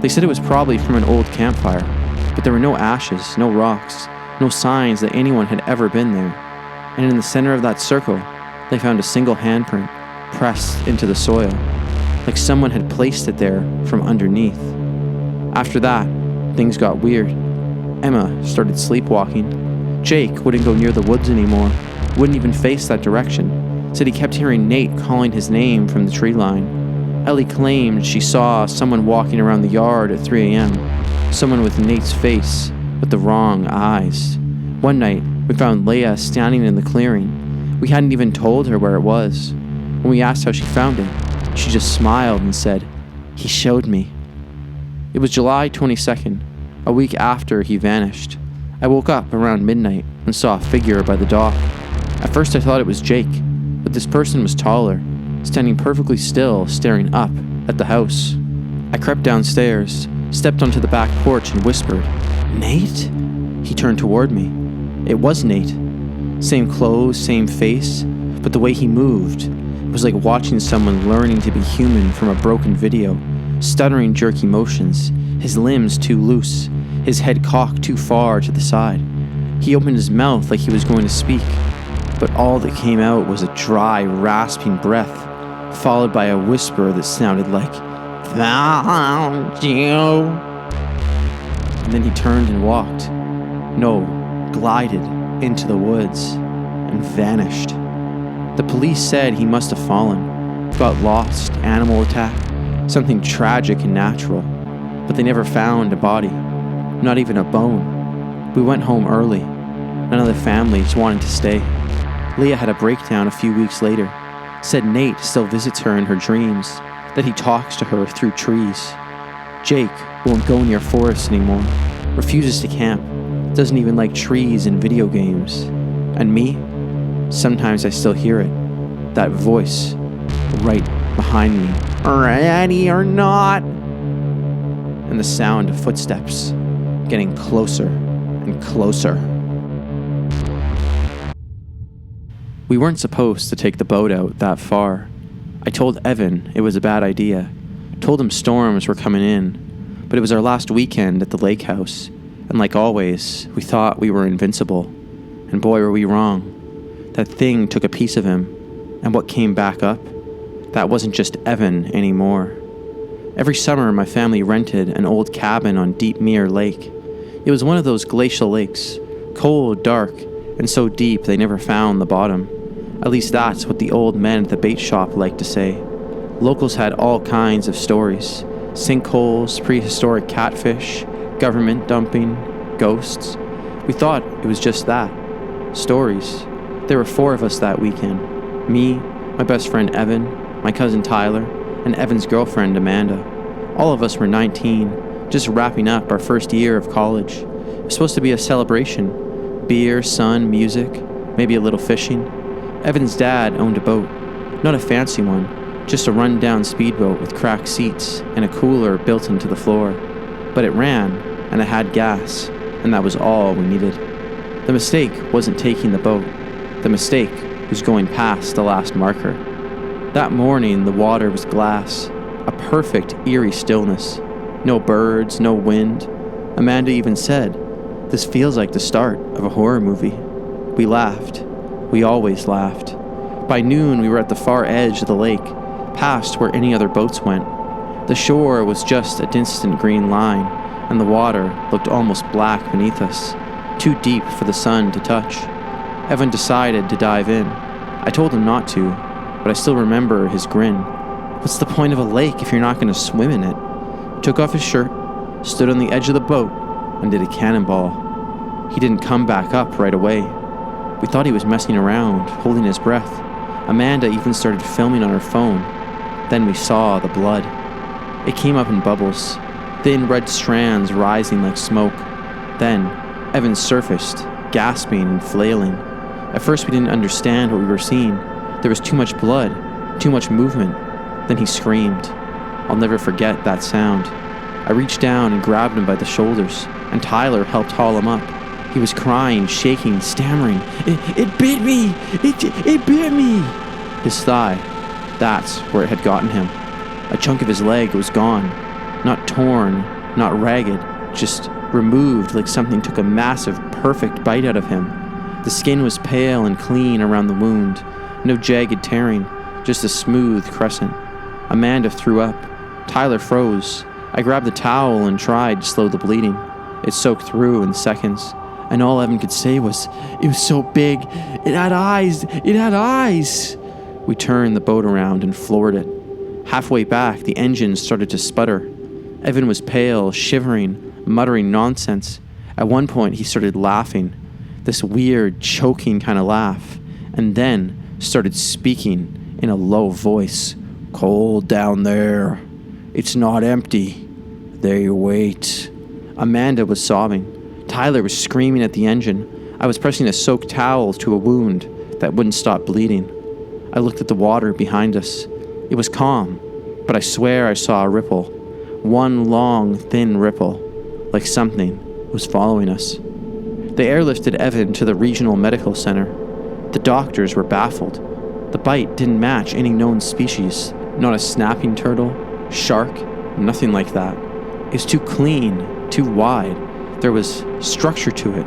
They said it was probably from an old campfire, but there were no ashes, no rocks, no signs that anyone had ever been there. And in the center of that circle, they found a single handprint pressed into the soil, like someone had placed it there from underneath. After that, things got weird. Emma started sleepwalking. Jake wouldn't go near the woods anymore, wouldn't even face that direction, said he kept hearing Nate calling his name from the tree line. Ellie claimed she saw someone walking around the yard at 3 a.m., someone with Nate's face, with the wrong eyes. One night, we found Leia standing in the clearing. We hadn't even told her where it was. When we asked how she found it, she just smiled and said, "He showed me." It was July 22nd, a week after he vanished. I woke up around midnight and saw a figure by the dock. At first I thought it was Jake, but this person was taller, standing perfectly still, staring up at the house. I crept downstairs, stepped onto the back porch and whispered, "Nate?" He turned toward me. It was Nate. Same clothes, same face, but the way he moved was like watching someone learning to be human from a broken video, stuttering jerky motions, his limbs too loose, his head cocked too far to the side. He opened his mouth like he was going to speak, but all that came out was a dry, rasping breath, followed by a whisper that sounded like, "Found you." And then he turned and walked. No, glided into the woods and vanished. The police said he must have fallen, got lost, animal attack, something tragic and natural, but they never found a body, not even a bone. We went home early. None of the families wanted to stay. Leah had a breakdown a few weeks later, said Nate still visits her in her dreams, that he talks to her through trees. Jake won't go near forests anymore, refuses to camp, doesn't even like trees and video games. And me? Sometimes I still hear it, that voice right behind me. Ready or not? And the sound of footsteps getting closer and closer. We weren't supposed to take the boat out that far. I told Evan it was a bad idea. Told him storms were coming in. But it was our last weekend at the lake house. And like always, we thought we were invincible. And boy, were we wrong. That thing took a piece of him. And what came back up? That wasn't just Evan anymore. Every summer, my family rented an old cabin on Deep Mere Lake. It was one of those glacial lakes, cold, dark, and so deep they never found the bottom. At least that's what the old men at the bait shop liked to say. Locals had all kinds of stories. Sinkholes, prehistoric catfish, government dumping, ghosts. We thought it was just that. Stories. There were 4 of us that weekend. Me, my best friend Evan, my cousin Tyler, and Evan's girlfriend Amanda. All of us were 19, just wrapping up our first year of college. It was supposed to be a celebration. Beer, sun, music, maybe a little fishing. Evan's dad owned a boat. Not a fancy one, just a run-down speedboat with cracked seats and a cooler built into the floor. But it ran, and it had gas, and that was all we needed. The mistake wasn't taking the boat. The mistake was going past the last marker. That morning, the water was glass, a perfect, eerie stillness. No birds, no wind. Amanda even said, "This feels like the start of a horror movie." We laughed. We always laughed. By noon, we were at the far edge of the lake, past where any other boats went. The shore was just a distant green line, and the water looked almost black beneath us, too deep for the sun to touch. Evan decided to dive in. I told him not to, but I still remember his grin. What's the point of a lake if you're not going to swim in it? He took off his shirt, stood on the edge of the boat, and did a cannonball. He didn't come back up right away. We thought he was messing around, holding his breath. Amanda even started filming on her phone. Then we saw the blood. It came up in bubbles, thin red strands rising like smoke. Then, Evan surfaced, gasping and flailing. At first we didn't understand what we were seeing. There was too much blood, too much movement. Then he screamed. I'll never forget that sound. I reached down and grabbed him by the shoulders, and Tyler helped haul him up. He was crying, shaking, stammering. It bit me! It bit me! His thigh, that's where it had gotten him. A chunk of his leg was gone. Not torn, not ragged, just removed like something took a massive, perfect bite out of him. The skin was pale and clean around the wound. No jagged tearing, just a smooth crescent. Amanda threw up. Tyler froze. I grabbed the towel and tried to slow the bleeding. It soaked through in seconds. And all Evan could say was, "It was so big. It had eyes. It had eyes." We turned the boat around and floored it. Halfway back, the engine started to sputter. Evan was pale, shivering, muttering nonsense. At one point, he started laughing. This weird, choking kind of laugh. And then started speaking in a low voice. "Cold down there. It's not empty. They wait." Amanda was sobbing. Tyler was screaming at the engine. I was pressing a soaked towel to a wound that wouldn't stop bleeding. I looked at the water behind us. It was calm, but I swear I saw a ripple. One long, thin ripple, like something was following us. They airlifted Evan to the regional medical center. The doctors were baffled. The bite didn't match any known species. Not a snapping turtle, shark, nothing like that. It was too clean, too wide. There was structure to it,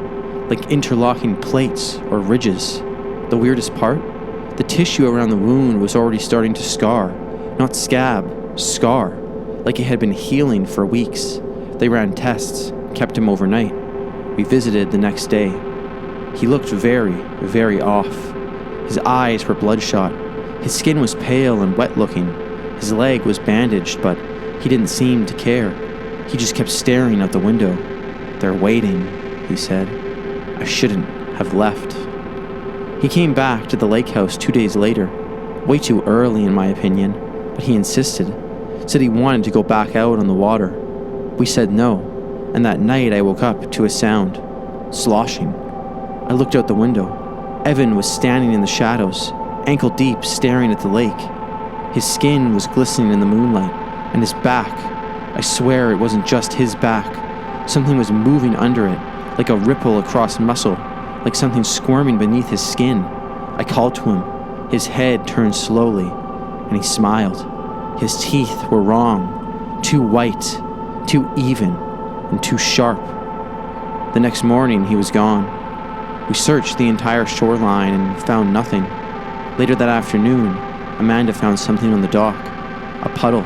like interlocking plates or ridges. The weirdest part? The tissue around the wound was already starting to scar. Not scab, scar. Like it had been healing for weeks. They ran tests, kept him overnight. We visited the next day. He looked very, very off. His eyes were bloodshot. His skin was pale and wet-looking. His leg was bandaged, but he didn't seem to care. He just kept staring out the window. "They're waiting," he said. I shouldn't have left. He came back to the lake house 2 days later. Way too early, in my opinion, but he insisted. Said he wanted to go back out on the water. We said no, and that night I woke up to a sound. Sloshing. I looked out the window. Evan was standing in the shadows, ankle deep, staring at the lake. His skin was glistening in the moonlight, and his back, I swear it wasn't just his back. Something was moving under it, like a ripple across muscle, like something squirming beneath his skin. I called to him. His head turned slowly, and he smiled. His teeth were wrong, too white, too even, and too sharp. The next morning, he was gone. We searched the entire shoreline and found nothing. Later that afternoon, Amanda found something on the dock. A puddle.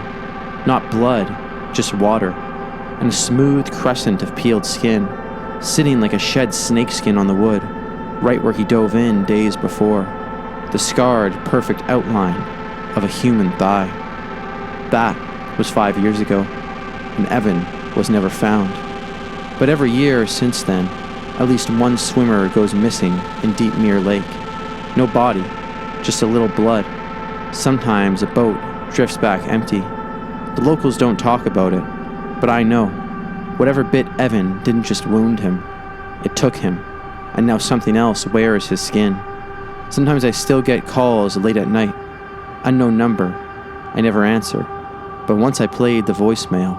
Not blood, just water. And a smooth crescent of peeled skin, sitting like a shed snakeskin on the wood, right where he dove in days before. The scarred, perfect outline of a human thigh. That was 5 years ago, and Evan was never found. But every year since then, at least one swimmer goes missing in Deep Mere Lake. No body, just a little blood. Sometimes a boat drifts back empty. The locals don't talk about it, but I know. Whatever bit Evan didn't just wound him. It took him, and now something else wears his skin. Sometimes I still get calls late at night. Unknown number. I never answer. But once I played the voicemail,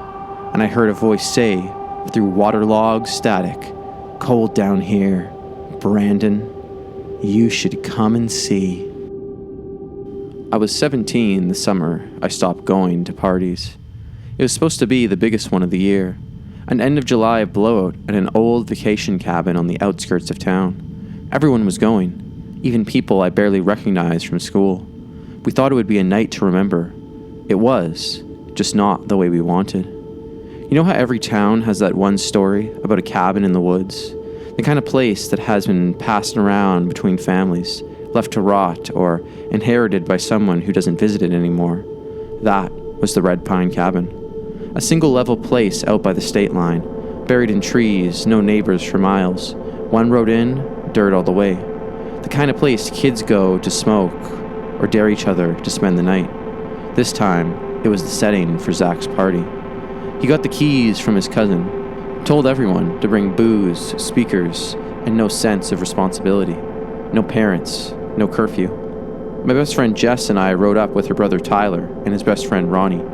and I heard a voice say, through waterlogged static, "Cold down here, Brandon. You should come and see." I was 17 the summer I stopped going to parties. It was supposed to be the biggest one of the year, an end of July blowout at an old vacation cabin on the outskirts of town. Everyone was going, even people I barely recognized from school. We thought it would be a night to remember. It was, just not the way we wanted. You know how every town has that one story about a cabin in the woods? The kind of place that has been passed around between families, left to rot, or inherited by someone who doesn't visit it anymore. That was the Red Pine Cabin. A single-level place out by the state line, buried in trees, no neighbors for miles. One road in, dirt all the way. The kind of place kids go to smoke or dare each other to spend the night. This time, it was the setting for Zach's party. He got the keys from his cousin, told everyone to bring booze, speakers, and no sense of responsibility. No parents, no curfew. My best friend Jess and I rode up with her brother Tyler and his best friend Ronnie.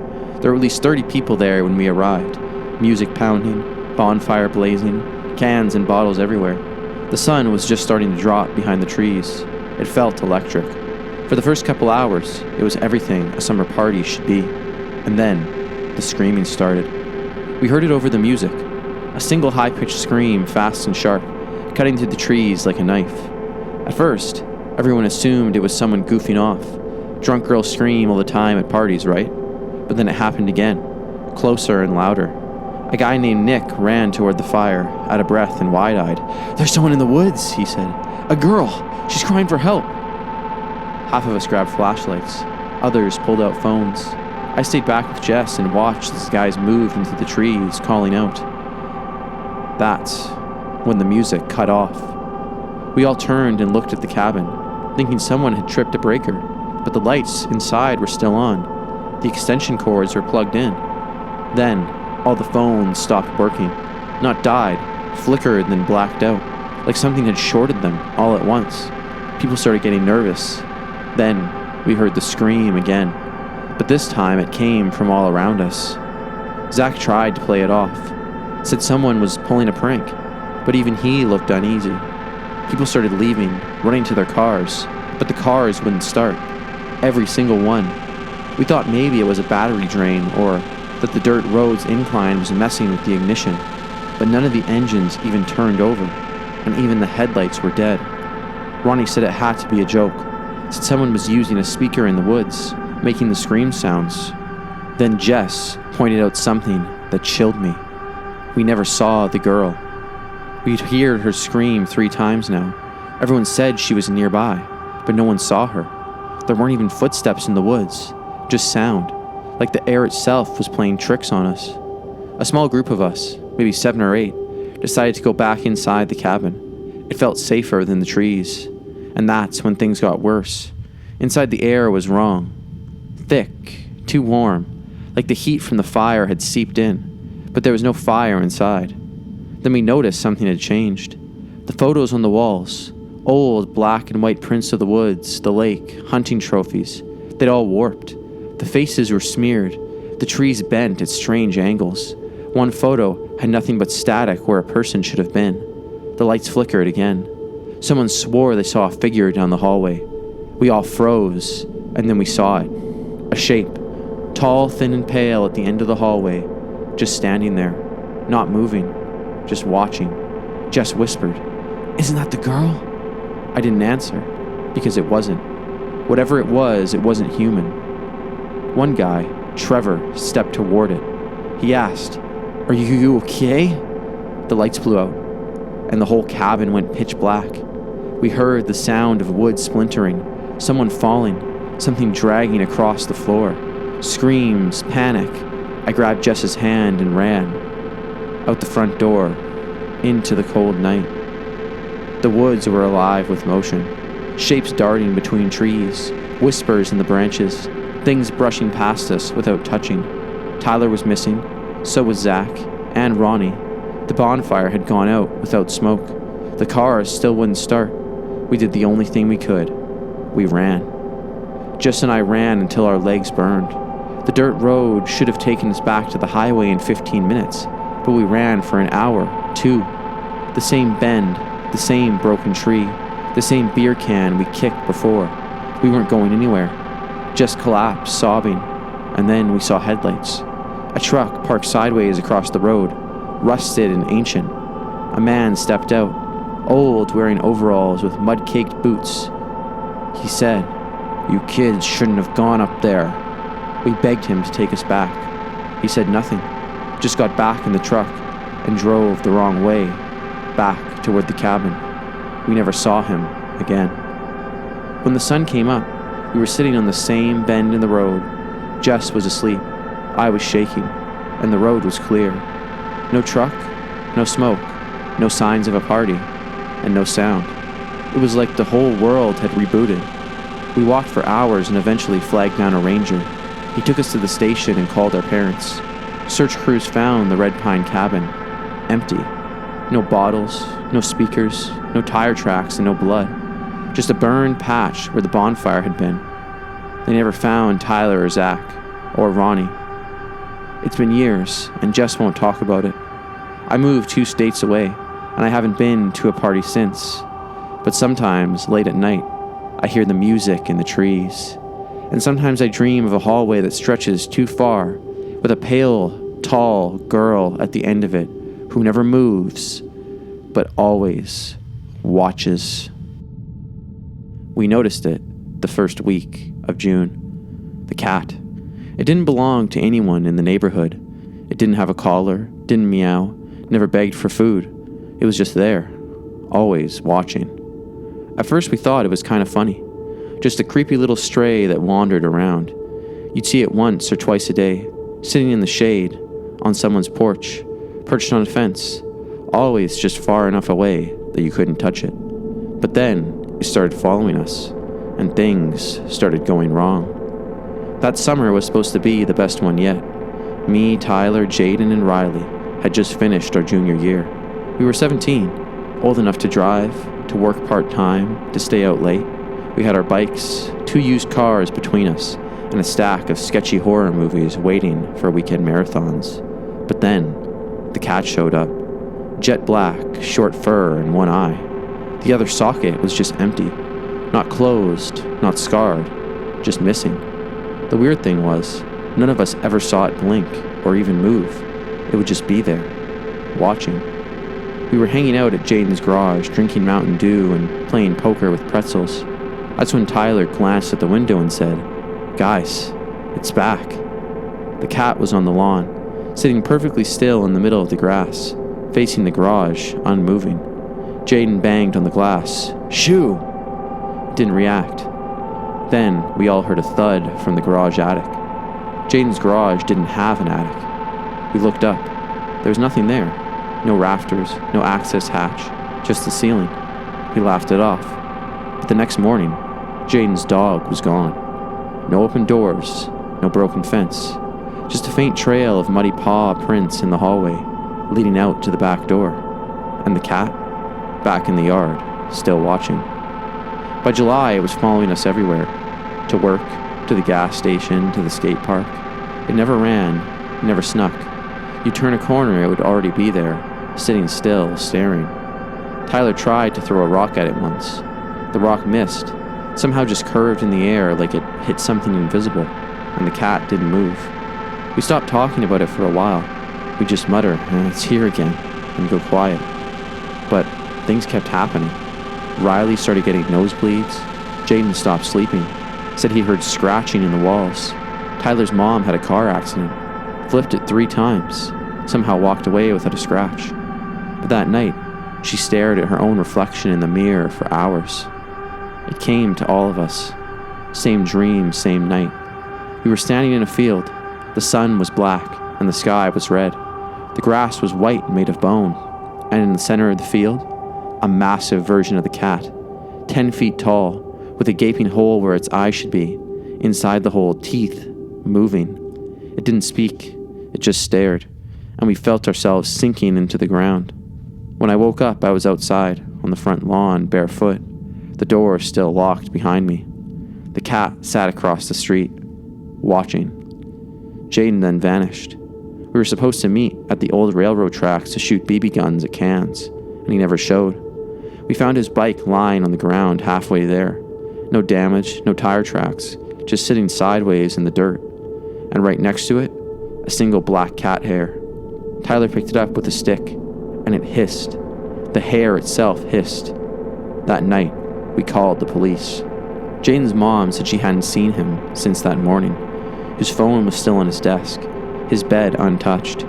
There were at least 30 people there when we arrived. Music pounding, bonfire blazing, cans and bottles everywhere. The sun was just starting to drop behind the trees. It felt electric. For the first couple hours, it was everything a summer party should be. And then, the screaming started. We heard it over the music. A single high-pitched scream, fast and sharp, cutting through the trees like a knife. At first, everyone assumed it was someone goofing off. Drunk girls scream all the time at parties, right? But then it happened again, closer and louder. A guy named Nick ran toward the fire, out of breath and wide-eyed. "There's someone in the woods," he said. "A girl! She's crying for help!" Half of us grabbed flashlights. Others pulled out phones. I stayed back with Jess and watched as the guys moved into the trees, calling out. That's when the music cut off. We all turned and looked at the cabin, thinking someone had tripped a breaker, but the lights inside were still on. The extension cords were plugged in. Then, all the phones stopped working. Not died, flickered, then blacked out, like something had shorted them all at once. People started getting nervous. Then, we heard the scream again. But this time it came from all around us. Zach tried to play it off, said someone was pulling a prank, but even he looked uneasy. People started leaving, running to their cars, but the cars wouldn't start. Every single one. We thought maybe it was a battery drain or that the dirt road's incline was messing with the ignition, but none of the engines even turned over, and even the headlights were dead. Ronnie said it had to be a joke, said someone was using a speaker in the woods, making the scream sounds. Then Jess pointed out something that chilled me. We never saw the girl. We'd heard her scream 3 times now. Everyone said she was nearby, but no one saw her. There weren't even footsteps in the woods, just sound, like the air itself was playing tricks on us. A small group of us, maybe 7 or 8, decided to go back inside the cabin. It felt safer than the trees, and that's when things got worse. Inside the air was wrong. Thick, too warm, like the heat from the fire had seeped in, but there was no fire inside. Then we noticed something had changed. The photos on the walls, Old black and white prints of the woods, the lake, hunting trophies. They'd all warped. The faces were smeared. The trees bent at strange angles. One photo had nothing but static where a person should have been. The lights flickered again. Someone swore they saw a figure down the hallway. We all froze, and then we saw it. A shape, tall, thin, and pale at the end of the hallway, just standing there, not moving, just watching. Jess whispered, "Isn't that the girl?" I didn't answer, because it wasn't. Whatever it wasn't human. One guy, Trevor, stepped toward it. He asked, "Are you okay?" The lights blew out, and the whole cabin went pitch black. We heard the sound of wood splintering, someone falling, something dragging across the floor. Screams, panic. I grabbed Jess's hand and ran. Out the front door, into the cold night. The woods were alive with motion. Shapes darting between trees, whispers in the branches, things brushing past us without touching. Tyler was missing, so was Zach, and Ronnie. The bonfire had gone out without smoke. The cars still wouldn't start. We did the only thing we could. We ran. Jess and I ran until our legs burned. The dirt road should have taken us back to the highway in 15 minutes, but we ran for an hour, 2. The same bend, the same broken tree, the same beer can we kicked before. We weren't going anywhere. Jess collapsed, sobbing, and then we saw headlights. A truck parked sideways across the road, rusted and ancient. A man stepped out, old, wearing overalls with mud-caked boots. He said, "You kids shouldn't have gone up there." We begged him to take us back. He said nothing, just got back in the truck and drove the wrong way, back toward the cabin. We never saw him again. When the sun came up, we were sitting on the same bend in the road. Jess was asleep. I was shaking, and the road was clear. No truck, no smoke, no signs of a party, and no sound. It was like the whole world had rebooted. We walked for hours and eventually flagged down a ranger. He took us to the station and called our parents. Search crews found the Red Pine cabin, empty. No bottles, no speakers, no tire tracks, and no blood. Just a burned patch where the bonfire had been. They never found Tyler or Zach, or Ronnie. It's been years, and Jess won't talk about it. I moved 2 states away, and I haven't been to a party since. But sometimes, late at night, I hear the music in the trees. And sometimes I dream of a hallway that stretches too far, with a pale, tall girl at the end of it, who never moves, but always watches. We noticed it the first week of June. The cat. It didn't belong to anyone in the neighborhood. It didn't have a collar, didn't meow, never begged for food. It was just there, always watching. At first we thought it was kind of funny. Just a creepy little stray that wandered around. You'd see it once or twice a day, sitting in the shade, on someone's porch, perched on a fence, always just far enough away that you couldn't touch it. But then it started following us, and things started going wrong. That summer was supposed to be the best one yet. Me, Tyler, Jaden, and Riley had just finished our junior year. We were 17, old enough to drive, to work part-time, to stay out late. We had our bikes, 2 used cars between us, and a stack of sketchy horror movies waiting for weekend marathons. But then, the cat showed up. Jet black, short fur, and 1 eye. The other socket was just empty. Not closed, not scarred, just missing. The weird thing was, none of us ever saw it blink or even move. It would just be there, watching. We were hanging out at Jaden's garage, drinking Mountain Dew and playing poker with pretzels. That's when Tyler glanced at the window and said, "Guys, it's back." The cat was on the lawn, sitting perfectly still in the middle of the grass, facing the garage, unmoving. Jaden banged on the glass. "Shoo!" It didn't react. Then we all heard a thud from the garage attic. Jaden's garage didn't have an attic. We looked up. There was nothing there. No rafters, no access hatch, just the ceiling. We laughed it off. But the next morning, Jaden's dog was gone. No open doors, no broken fence. Just a faint trail of muddy paw prints in the hallway, leading out to the back door. And the cat, back in the yard, still watching. By July, it was following us everywhere. To work, to the gas station, to the skate park. It never ran, it never snuck. You turn a corner, it would already be there, sitting still, staring. Tyler tried to throw a rock at it once. The rock missed, somehow just curved in the air like it hit something invisible, and the cat didn't move. We stopped talking about it for a while. We'd just mutter, "It's here again," and go quiet. But things kept happening. Riley started getting nosebleeds. Jaden stopped sleeping. Said he heard scratching in the walls. Tyler's mom had a car accident. Flipped it 3 times. Somehow walked away without a scratch. But that night, she stared at her own reflection in the mirror for hours. It came to all of us. Same dream, same night. We were standing in a field. The sun was black, and the sky was red. The grass was white and made of bone. And in the center of the field, a massive version of the cat, 10 feet tall, with a gaping hole where its eye should be. Inside the hole, teeth, moving. It didn't speak, it just stared, and we felt ourselves sinking into the ground. When I woke up, I was outside, on the front lawn, barefoot, the door still locked behind me. The cat sat across the street, watching. Jaden then vanished. We were supposed to meet at the old railroad tracks to shoot BB guns at cans, and he never showed. We found his bike lying on the ground halfway there. No damage, no tire tracks, just sitting sideways in the dirt. And right next to it, a single black cat hair. Tyler picked it up with a stick, and it hissed. The hair itself hissed. That night, we called the police. Jaden's mom said she hadn't seen him since that morning. His phone was still on his desk, his bed untouched.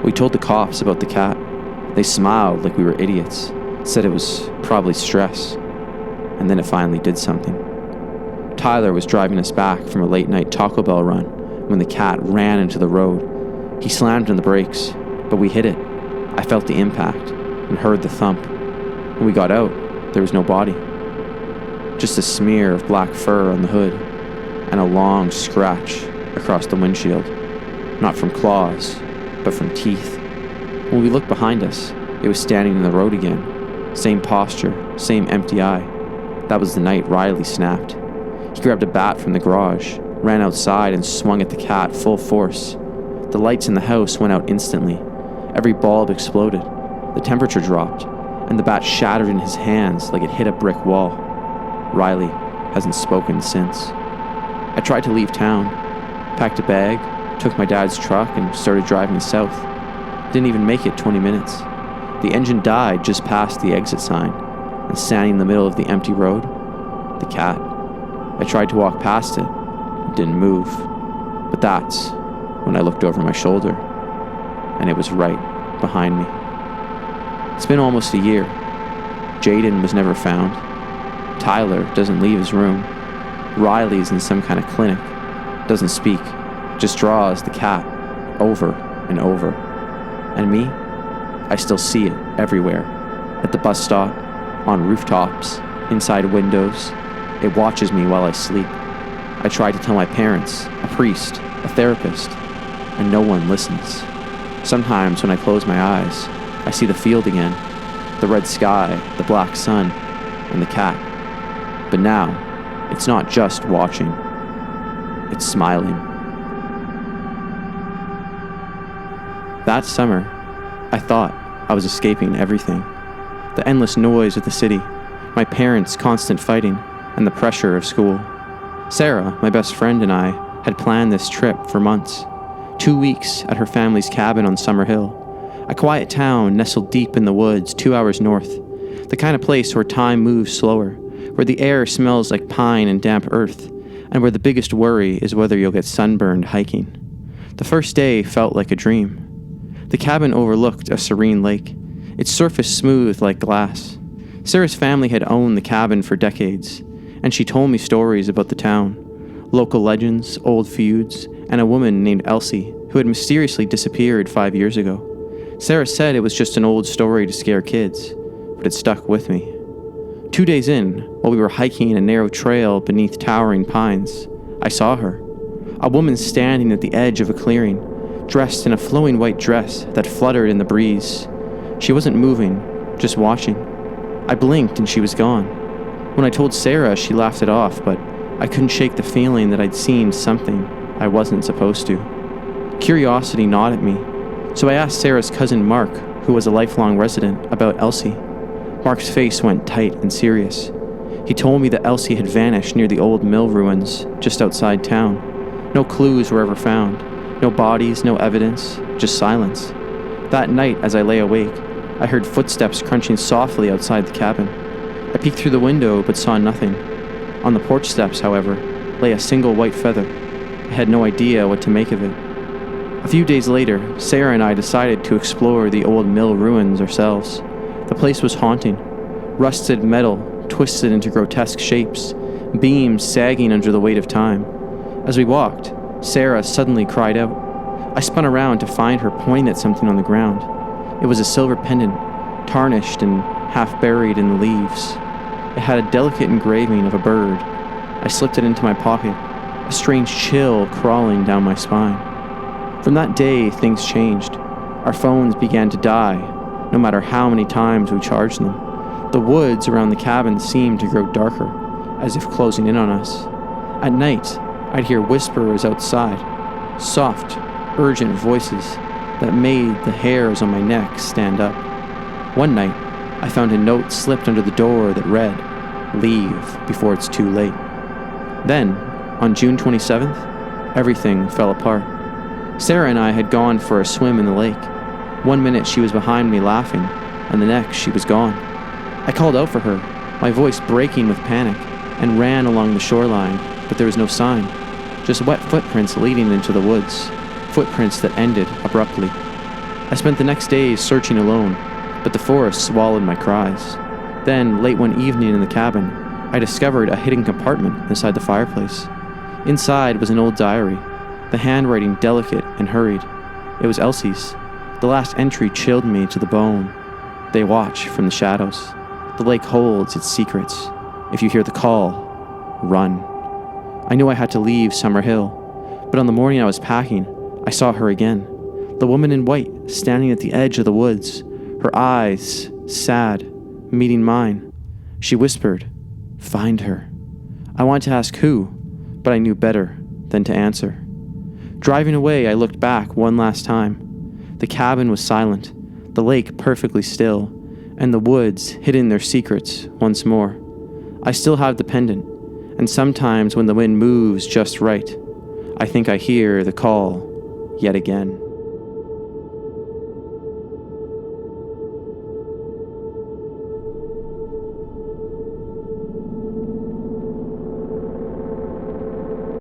We told the cops about the cat. They smiled like we were idiots, said it was probably stress. And then it finally did something. Tyler was driving us back from a late-night Taco Bell run when the cat ran into the road. He slammed on the brakes, but we hit it. I felt the impact and heard the thump. When we got out, there was no body. Just a smear of black fur on the hood and a long scratch across the windshield. Not from claws, but from teeth. When we looked behind us, it was standing in the road again. Same posture, same empty eye. That was the night Riley snapped. He grabbed a bat from the garage, ran outside and swung at the cat full force. The lights in the house went out instantly. Every bulb exploded. The temperature dropped, and the bat shattered in his hands like it hit a brick wall. Riley hasn't spoken since. I tried to leave town, packed a bag, took my dad's truck and started driving south. Didn't even make it 20 minutes. The engine died just past the exit sign, and standing in the middle of the empty road, the cat. I tried to walk past it. It didn't move. But that's when I looked over my shoulder, and it was right behind me. It's been almost a year. Jaden was never found. Tyler doesn't leave his room. Riley's in some kind of clinic. Doesn't speak. Just draws the cat over and over. And me? I still see it everywhere. At the bus stop, on rooftops, inside windows. It watches me while I sleep. I try to tell my parents, a priest, a therapist, and no one listens. Sometimes when I close my eyes, I see the field again, the red sky, the black sun, and the cat. But now, it's not just watching. It's smiling. That summer, I thought I was escaping everything. The endless noise of the city, my parents' constant fighting, and the pressure of school. Sarah, my best friend, and I had planned this trip for months. 2 weeks at her family's cabin on Summer Hill, a quiet town nestled deep in the woods 2 hours north, the kind of place where time moves slower, where the air smells like pine and damp earth, and where the biggest worry is whether you'll get sunburned hiking. The first day felt like a dream. The cabin overlooked a serene lake, its surface smooth like glass. Sarah's family had owned the cabin for decades, and she told me stories about the town, local legends, old feuds, and a woman named Elsie who had mysteriously disappeared 5 years ago. Sarah said it was just an old story to scare kids, but it stuck with me. 2 days in, while we were hiking a narrow trail beneath towering pines, I saw her. A woman standing at the edge of a clearing, dressed in a flowing white dress that fluttered in the breeze. She wasn't moving, just watching. I blinked and she was gone. When I told Sarah, she laughed it off, but I couldn't shake the feeling that I'd seen something I wasn't supposed to. Curiosity gnawed at me, so I asked Sarah's cousin Mark, who was a lifelong resident, about Elsie. Mark's face went tight and serious. He told me that Elsie had vanished near the old mill ruins just outside town. No clues were ever found. No bodies, no evidence, just silence. That night, as I lay awake, I heard footsteps crunching softly outside the cabin. I peeked through the window but saw nothing. On the porch steps, however, lay a single white feather. I had no idea what to make of it. A few days later, Sarah and I decided to explore the old mill ruins ourselves. The place was haunting. Rusted metal twisted into grotesque shapes, beams sagging under the weight of time. As we walked, Sarah suddenly cried out. I spun around to find her pointing at something on the ground. It was a silver pendant, tarnished and half buried in the leaves. It had a delicate engraving of a bird. I slipped it into my pocket, a strange chill crawling down my spine. From that day, things changed. Our phones began to die, no matter how many times we charged them. The woods around the cabin seemed to grow darker, as if closing in on us. At night, I'd hear whisperers outside, soft, urgent voices that made the hairs on my neck stand up. One night, I found a note slipped under the door that read, "Leave before it's too late." Then, on June 27th, everything fell apart. Sarah and I had gone for a swim in the lake. One minute she was behind me laughing, and the next she was gone. I called out for her, my voice breaking with panic, and ran along the shoreline, but there was no sign. Just wet footprints leading into the woods, footprints that ended abruptly. I spent the next days searching alone, but the forest swallowed my cries. Then, late one evening in the cabin, I discovered a hidden compartment inside the fireplace. Inside was an old diary, the handwriting delicate and hurried. It was Elsie's. The last entry chilled me to the bone. They watch from the shadows. The lake holds its secrets. If you hear the call, run. I knew I had to leave Summer Hill, but on the morning I was packing, I saw her again. The woman in white, standing at the edge of the woods, her eyes, sad, meeting mine. She whispered, "Find her." I wanted to ask who, but I knew better than to answer. Driving away, I looked back one last time. The cabin was silent, the lake perfectly still, and the woods hidden their secrets once more. I still have the pendant, and sometimes when the wind moves just right, I think I hear the call yet again.